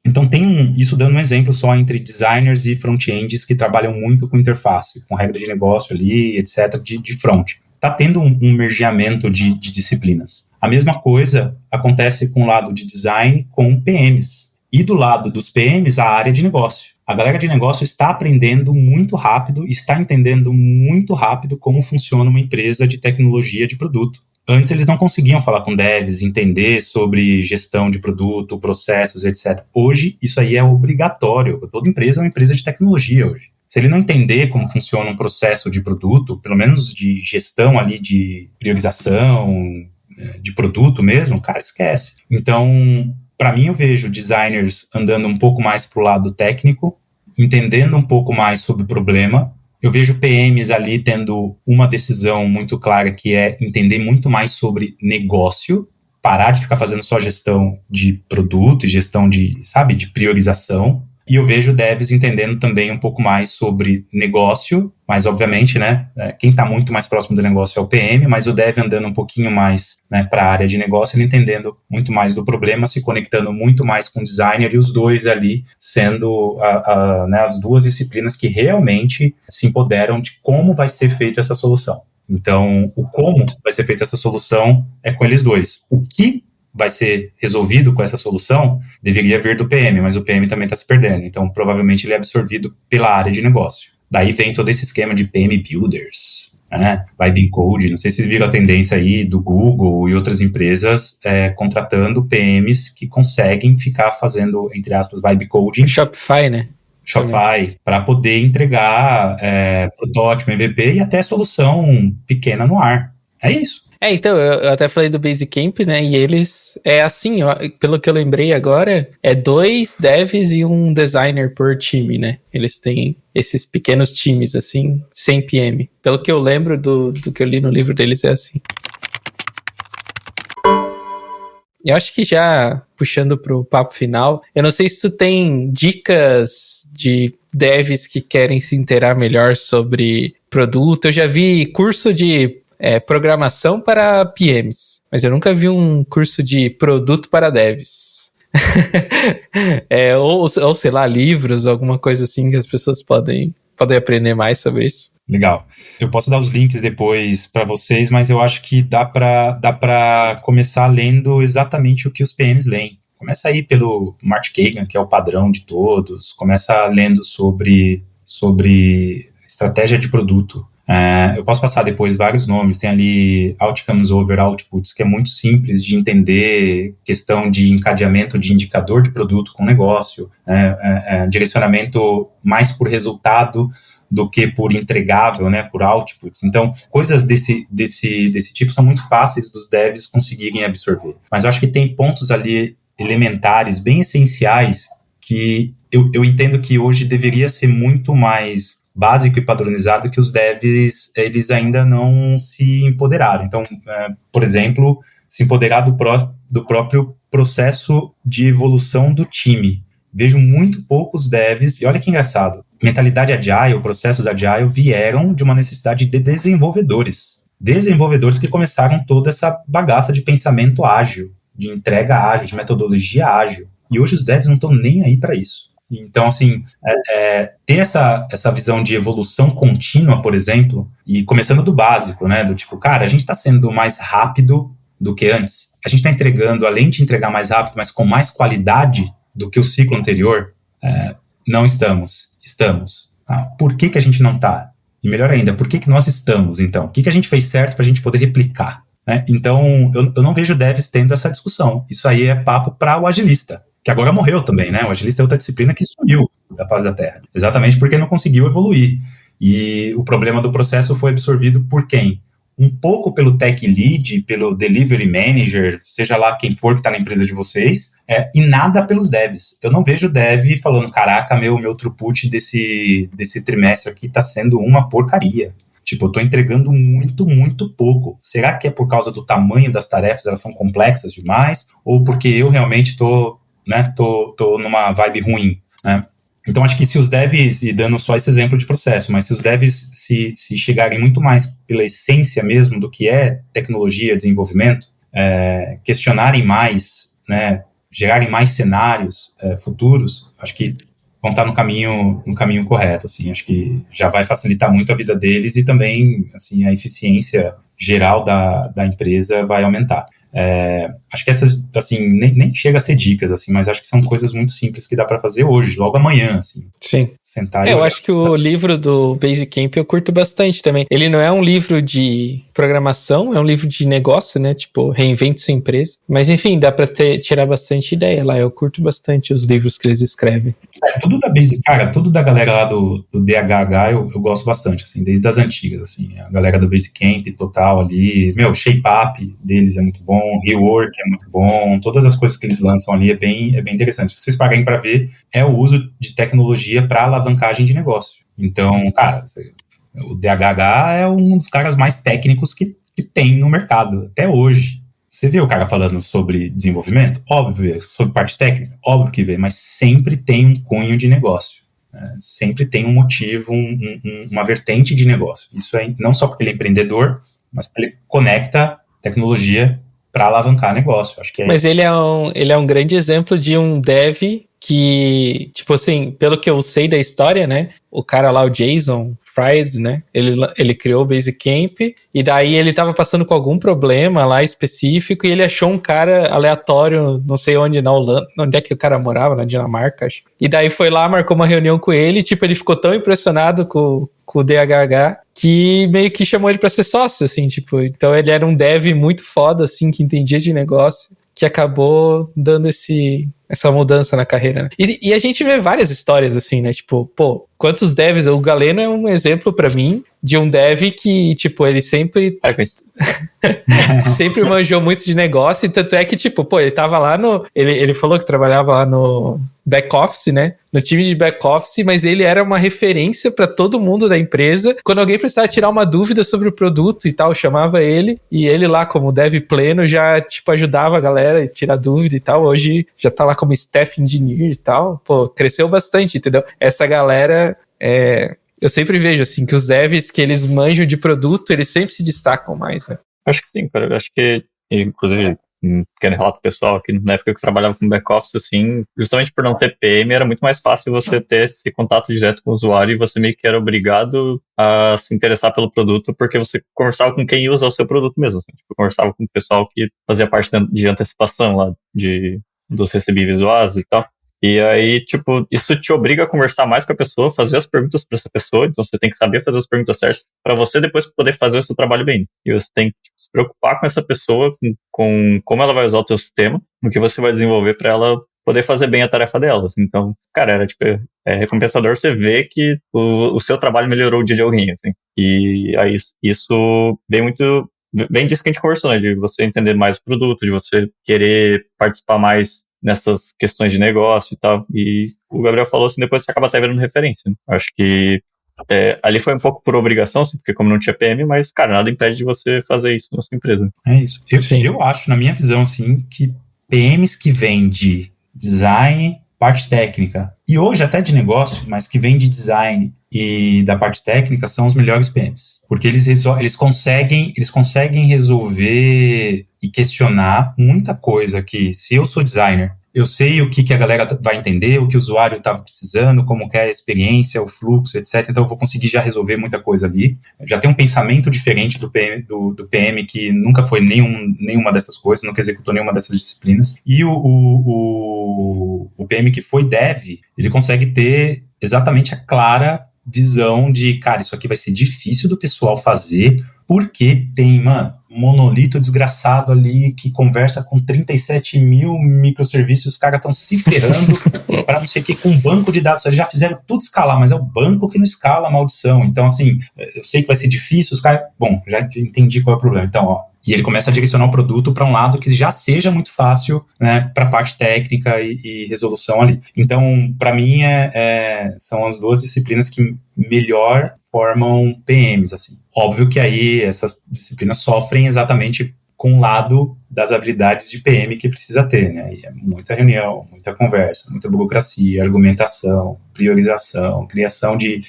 Então tem isso dando um exemplo só entre designers e front-ends que trabalham muito com interface, com regra de negócio ali, etc, de front. está tendo um mergeamento de disciplinas. A mesma coisa acontece com o lado de design com PMs. E do lado dos PMs, a área de negócio. A galera de negócio está aprendendo muito rápido, está entendendo muito rápido como funciona uma empresa de tecnologia de produto. Antes eles não conseguiam falar com devs, entender sobre gestão de produto, processos, etc. Hoje isso aí é obrigatório. Toda empresa é uma empresa de tecnologia hoje. Se ele não entender como funciona um processo de produto, pelo menos de gestão ali, de priorização, de produto mesmo, cara, esquece. Então, para mim, eu vejo designers andando um pouco mais para o lado técnico, entendendo um pouco mais sobre o problema. Eu vejo PMs ali tendo uma decisão muito clara, que é entender muito mais sobre negócio, parar de ficar fazendo só gestão de produto e gestão de priorização. E eu vejo devs entendendo também um pouco mais sobre negócio, mas obviamente, né, quem está muito mais próximo do negócio é o PM, mas o dev andando um pouquinho mais, né, para a área de negócio, ele entendendo muito mais do problema, se conectando muito mais com o designer, e os dois ali sendo né, as duas disciplinas que realmente se empoderam de como vai ser feita essa solução. Então, o como vai ser feita essa solução é com eles dois. O que vai ser resolvido com essa solução, deveria vir do PM, mas o PM também está se perdendo. Então, provavelmente, ele é absorvido pela área de negócio. Daí vem todo esse esquema de PM Builders, né? Vibe Code, não sei se vocês viram a tendência aí do Google e outras empresas contratando PMs que conseguem ficar fazendo, entre aspas, Vibe Coding. Shopify, né? Shopify, para poder entregar protótipo, MVP e até solução pequena no ar. É isso. Então, eu até falei do Basecamp, né, e eles, assim, pelo que eu lembrei agora, 2 devs e um designer por time, né, eles têm esses pequenos times, assim, sem PM. Pelo que eu lembro do que eu li no livro deles, é assim. Eu acho que já puxando pro papo final, eu não sei se tu tem dicas de devs que querem se inteirar melhor sobre produto. Eu já vi curso de programação para PMs, mas eu nunca vi um curso de produto para devs. Ou sei lá, livros, alguma coisa assim que as pessoas podem aprender mais sobre isso. Legal. Eu posso dar os links depois para vocês, mas eu acho que dá para começar lendo exatamente o que os PMs leem. Começa aí pelo Mark Kagan, que é o padrão de todos. Começa lendo sobre estratégia de produto. Eu posso passar depois vários nomes, tem ali Outcomes over Outputs, que é muito simples de entender, questão de encadeamento de indicador de produto com negócio, direcionamento mais por resultado do que por entregável, né, por outputs. Então, coisas desse tipo são muito fáceis dos devs conseguirem absorver. Mas eu acho que tem pontos ali elementares, bem essenciais, que eu entendo que hoje deveria ser muito mais básico e padronizado, que os devs, eles ainda não se empoderaram. Então, por exemplo, se empoderar do próprio processo de evolução do time. Vejo muito poucos devs, e olha que engraçado, mentalidade agile, processos agile vieram de uma necessidade de desenvolvedores. Desenvolvedores que começaram toda essa bagaça de pensamento ágil, de entrega ágil, de metodologia ágil. E hoje os devs não estão nem aí para isso. Então, assim, ter essa visão de evolução contínua, por exemplo, e começando do básico, né, do tipo, cara, a gente está sendo mais rápido do que antes. A gente está entregando, além de entregar mais rápido, mas com mais qualidade do que o ciclo anterior. Não estamos. Estamos. Por que a gente não está? E melhor ainda, por que nós estamos, então? O que a gente fez certo para a gente poder replicar? Né? Então, eu não vejo devs tendo essa discussão. Isso aí é papo para o agilista, que agora morreu também, né? O agilista é outra disciplina que sumiu da face da Terra, exatamente porque não conseguiu evoluir. E o problema do processo foi absorvido por quem? Um pouco pelo tech lead, pelo delivery manager, seja lá quem for que está na empresa de vocês, e nada pelos devs. Eu não vejo dev falando, caraca, meu throughput desse trimestre aqui está sendo uma porcaria. Tipo, eu tô entregando muito, muito pouco. Será que é por causa do tamanho das tarefas, elas são complexas demais? Ou porque eu realmente tô numa vibe ruim, né? Então, acho que se os devs, e dando só esse exemplo de processo, mas se os devs se chegarem muito mais pela essência mesmo do que é tecnologia, desenvolvimento, questionarem mais, né, gerarem mais cenários futuros, acho que vão estar no caminho correto, assim, acho que já vai facilitar muito a vida deles e também, assim, a eficiência geral da empresa vai aumentar. Acho que essas, assim, nem chega a ser dicas, assim, mas acho que são coisas muito simples que dá para fazer hoje, logo amanhã, assim. Sim. Sentar e eu olhar. acho que o livro do Basecamp eu curto bastante também. Ele não é um livro de programação, é um livro de negócio, né? Tipo, reinvente sua empresa. Mas enfim, dá pra tirar bastante ideia lá. Eu curto bastante os livros que eles escrevem. Tudo da Base, cara, tudo da galera lá do DHH eu gosto bastante, assim, desde as antigas, assim, a galera do Basecamp total ali, Shape Up deles é muito bom, Rework é muito bom, todas as coisas que eles lançam ali é bem interessante. Se vocês pagarem para ver, é o uso de tecnologia para alavancagem de negócio. Então, cara, o DHH é um dos caras mais técnicos que tem no mercado, até hoje. Você vê o cara falando sobre desenvolvimento? Óbvio, sobre parte técnica? Óbvio que vê, mas sempre tem um cunho de negócio. Né? Sempre tem um motivo, uma vertente de negócio. Isso é não só porque ele é empreendedor, mas porque ele conecta tecnologia para alavancar negócio. Acho que Mas ele é um grande exemplo de um dev que, tipo assim, pelo que eu sei da história, né, o cara lá, o Jason Fried, né, ele criou o Basecamp e daí ele tava passando com algum problema lá específico e ele achou um cara aleatório, não sei onde, na Holanda, onde é que o cara morava, na Dinamarca, acho. E daí foi lá, marcou uma reunião com ele, tipo, ele ficou tão impressionado com o DHH, que meio que chamou ele pra ser sócio, assim, tipo, então ele era um dev muito foda, assim, que entendia de negócio, que acabou dando essa mudança na carreira, né? E a gente vê várias histórias, assim, né, tipo, pô, quantos devs, o Galeno é um exemplo pra mim de um dev que, tipo, ele sempre sempre manjou muito de negócio, e tanto é que, tipo, pô, ele tava lá ele falou que trabalhava lá no back-office, né? No time de back-office, mas ele era uma referência pra todo mundo da empresa. Quando alguém precisava tirar uma dúvida sobre o produto e tal, chamava ele, e ele lá, como dev pleno, já, tipo, ajudava a galera a tirar dúvida e tal. Hoje já tá lá como staff engineer e tal. Pô, cresceu bastante, entendeu? Essa galera, eu sempre vejo, assim, que os devs que eles manjam de produto, eles sempre se destacam mais, né? Acho que sim, cara. Eu acho que, inclusive, um pequeno relato pessoal, aqui na época que eu trabalhava com back-office, assim, justamente por não ter PM, era muito mais fácil você ter esse contato direto com o usuário e você meio que era obrigado a se interessar pelo produto, porque você conversava com quem ia usar o seu produto mesmo, assim. Tipo, conversava com o pessoal que fazia parte de antecipação lá, dos recebíveis visuais e tal. E aí, tipo, isso te obriga a conversar mais com a pessoa, fazer as perguntas para essa pessoa, então você tem que saber fazer as perguntas certas para você depois poder fazer o seu trabalho bem. E você tem que se preocupar com essa pessoa, com como ela vai usar o teu sistema, o que você vai desenvolver para ela poder fazer bem a tarefa dela. Então, cara, era tipo, recompensador você ver que o seu trabalho melhorou o dia de alguém, assim. E aí isso vem disso que a gente conversou, né? De você entender mais o produto, de você querer participar mais nessas questões de negócio e tal. E o Gabriel falou assim, depois você acaba até virando referência. Né? Acho que ali foi um pouco por obrigação, assim, porque como não tinha PM, mas, cara, nada impede de você fazer isso na sua empresa. É isso. Eu acho, na minha visão, assim, que PMs que vêm de design, parte técnica, e hoje até de negócio, mas que vêm de design e da parte técnica, são os melhores PMs. Porque eles conseguem resolver e questionar muita coisa que, se eu sou designer, eu sei o que a galera vai entender, o que o usuário estava precisando, como que é a experiência, o fluxo, etc. Então eu vou conseguir já resolver muita coisa ali. Já tem um pensamento diferente do PM que nunca foi nenhuma dessas coisas, nunca executou nenhuma dessas disciplinas. E o PM que foi dev, ele consegue ter exatamente a clara visão de, cara, isso aqui vai ser difícil do pessoal fazer, porque tem, mano, um monolito desgraçado ali que conversa com 37 mil microserviços, os caras estão se ferrando para não sei o que, com um banco de dados. Eles já fizeram tudo escalar, mas é o banco que não escala a maldição. Então, assim, eu sei que vai ser difícil, os caras... Bom, já entendi qual é o problema. Então, ó, e ele começa a direcionar o produto para um lado que já seja muito fácil, né, para a parte técnica e resolução ali. Então, para mim, são as duas disciplinas que melhor formam PMs, assim. Óbvio que aí essas disciplinas sofrem exatamente com o lado das habilidades de PM que precisa ter, né? E é muita reunião, muita conversa, muita burocracia, argumentação, priorização, criação de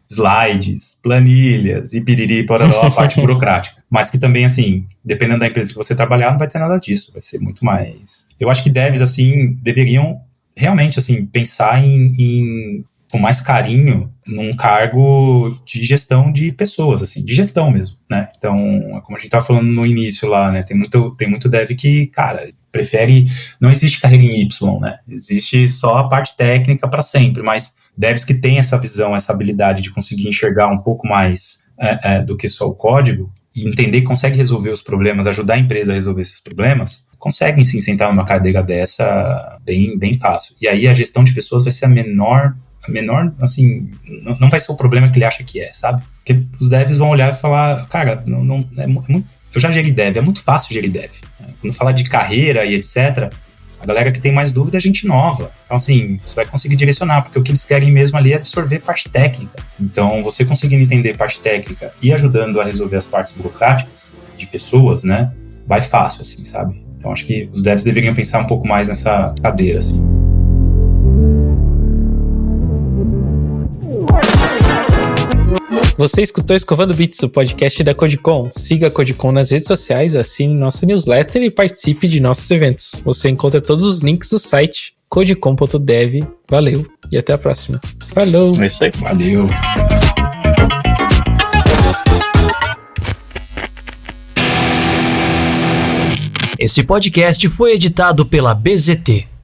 slides, planilhas e piriri, pororó, a parte burocrática. Mas que também, assim, dependendo da empresa que você trabalhar, não vai ter nada disso, vai ser muito mais... Eu acho que devs, assim, deveriam realmente, assim, pensar com mais carinho num cargo de gestão de pessoas, assim, de gestão mesmo, né? Então, como a gente estava falando no início lá, né? Tem muito dev que, cara, prefere... Não existe carreira em Y, né? Existe só a parte técnica para sempre, mas devs que têm essa visão, essa habilidade de conseguir enxergar um pouco mais do que só o código e entender que consegue resolver os problemas, ajudar a empresa a resolver esses problemas, conseguem sim sentar numa cadeira dessa bem fácil. E aí a gestão de pessoas vai ser a menor, assim, não vai ser o problema que ele acha que é, sabe? Porque os devs vão olhar e falar, cara, eu já gerei dev, é muito fácil gerir dev. Quando falar de carreira e etc., a galera que tem mais dúvida é gente nova. Então, assim, você vai conseguir direcionar, porque o que eles querem mesmo ali é absorver parte técnica. Então, você conseguindo entender parte técnica e ajudando a resolver as partes burocráticas de pessoas, né, vai fácil, assim, sabe? Então, acho que os devs deveriam pensar um pouco mais nessa cadeira, assim. Você escutou Escovando Bits, o podcast da Codecon. Siga a Codecon nas redes sociais, assine nossa newsletter e participe de nossos eventos. Você encontra todos os links no site codecon.dev. Valeu e até a próxima. Falou! É isso aí. Valeu! Este podcast foi editado pela BZT.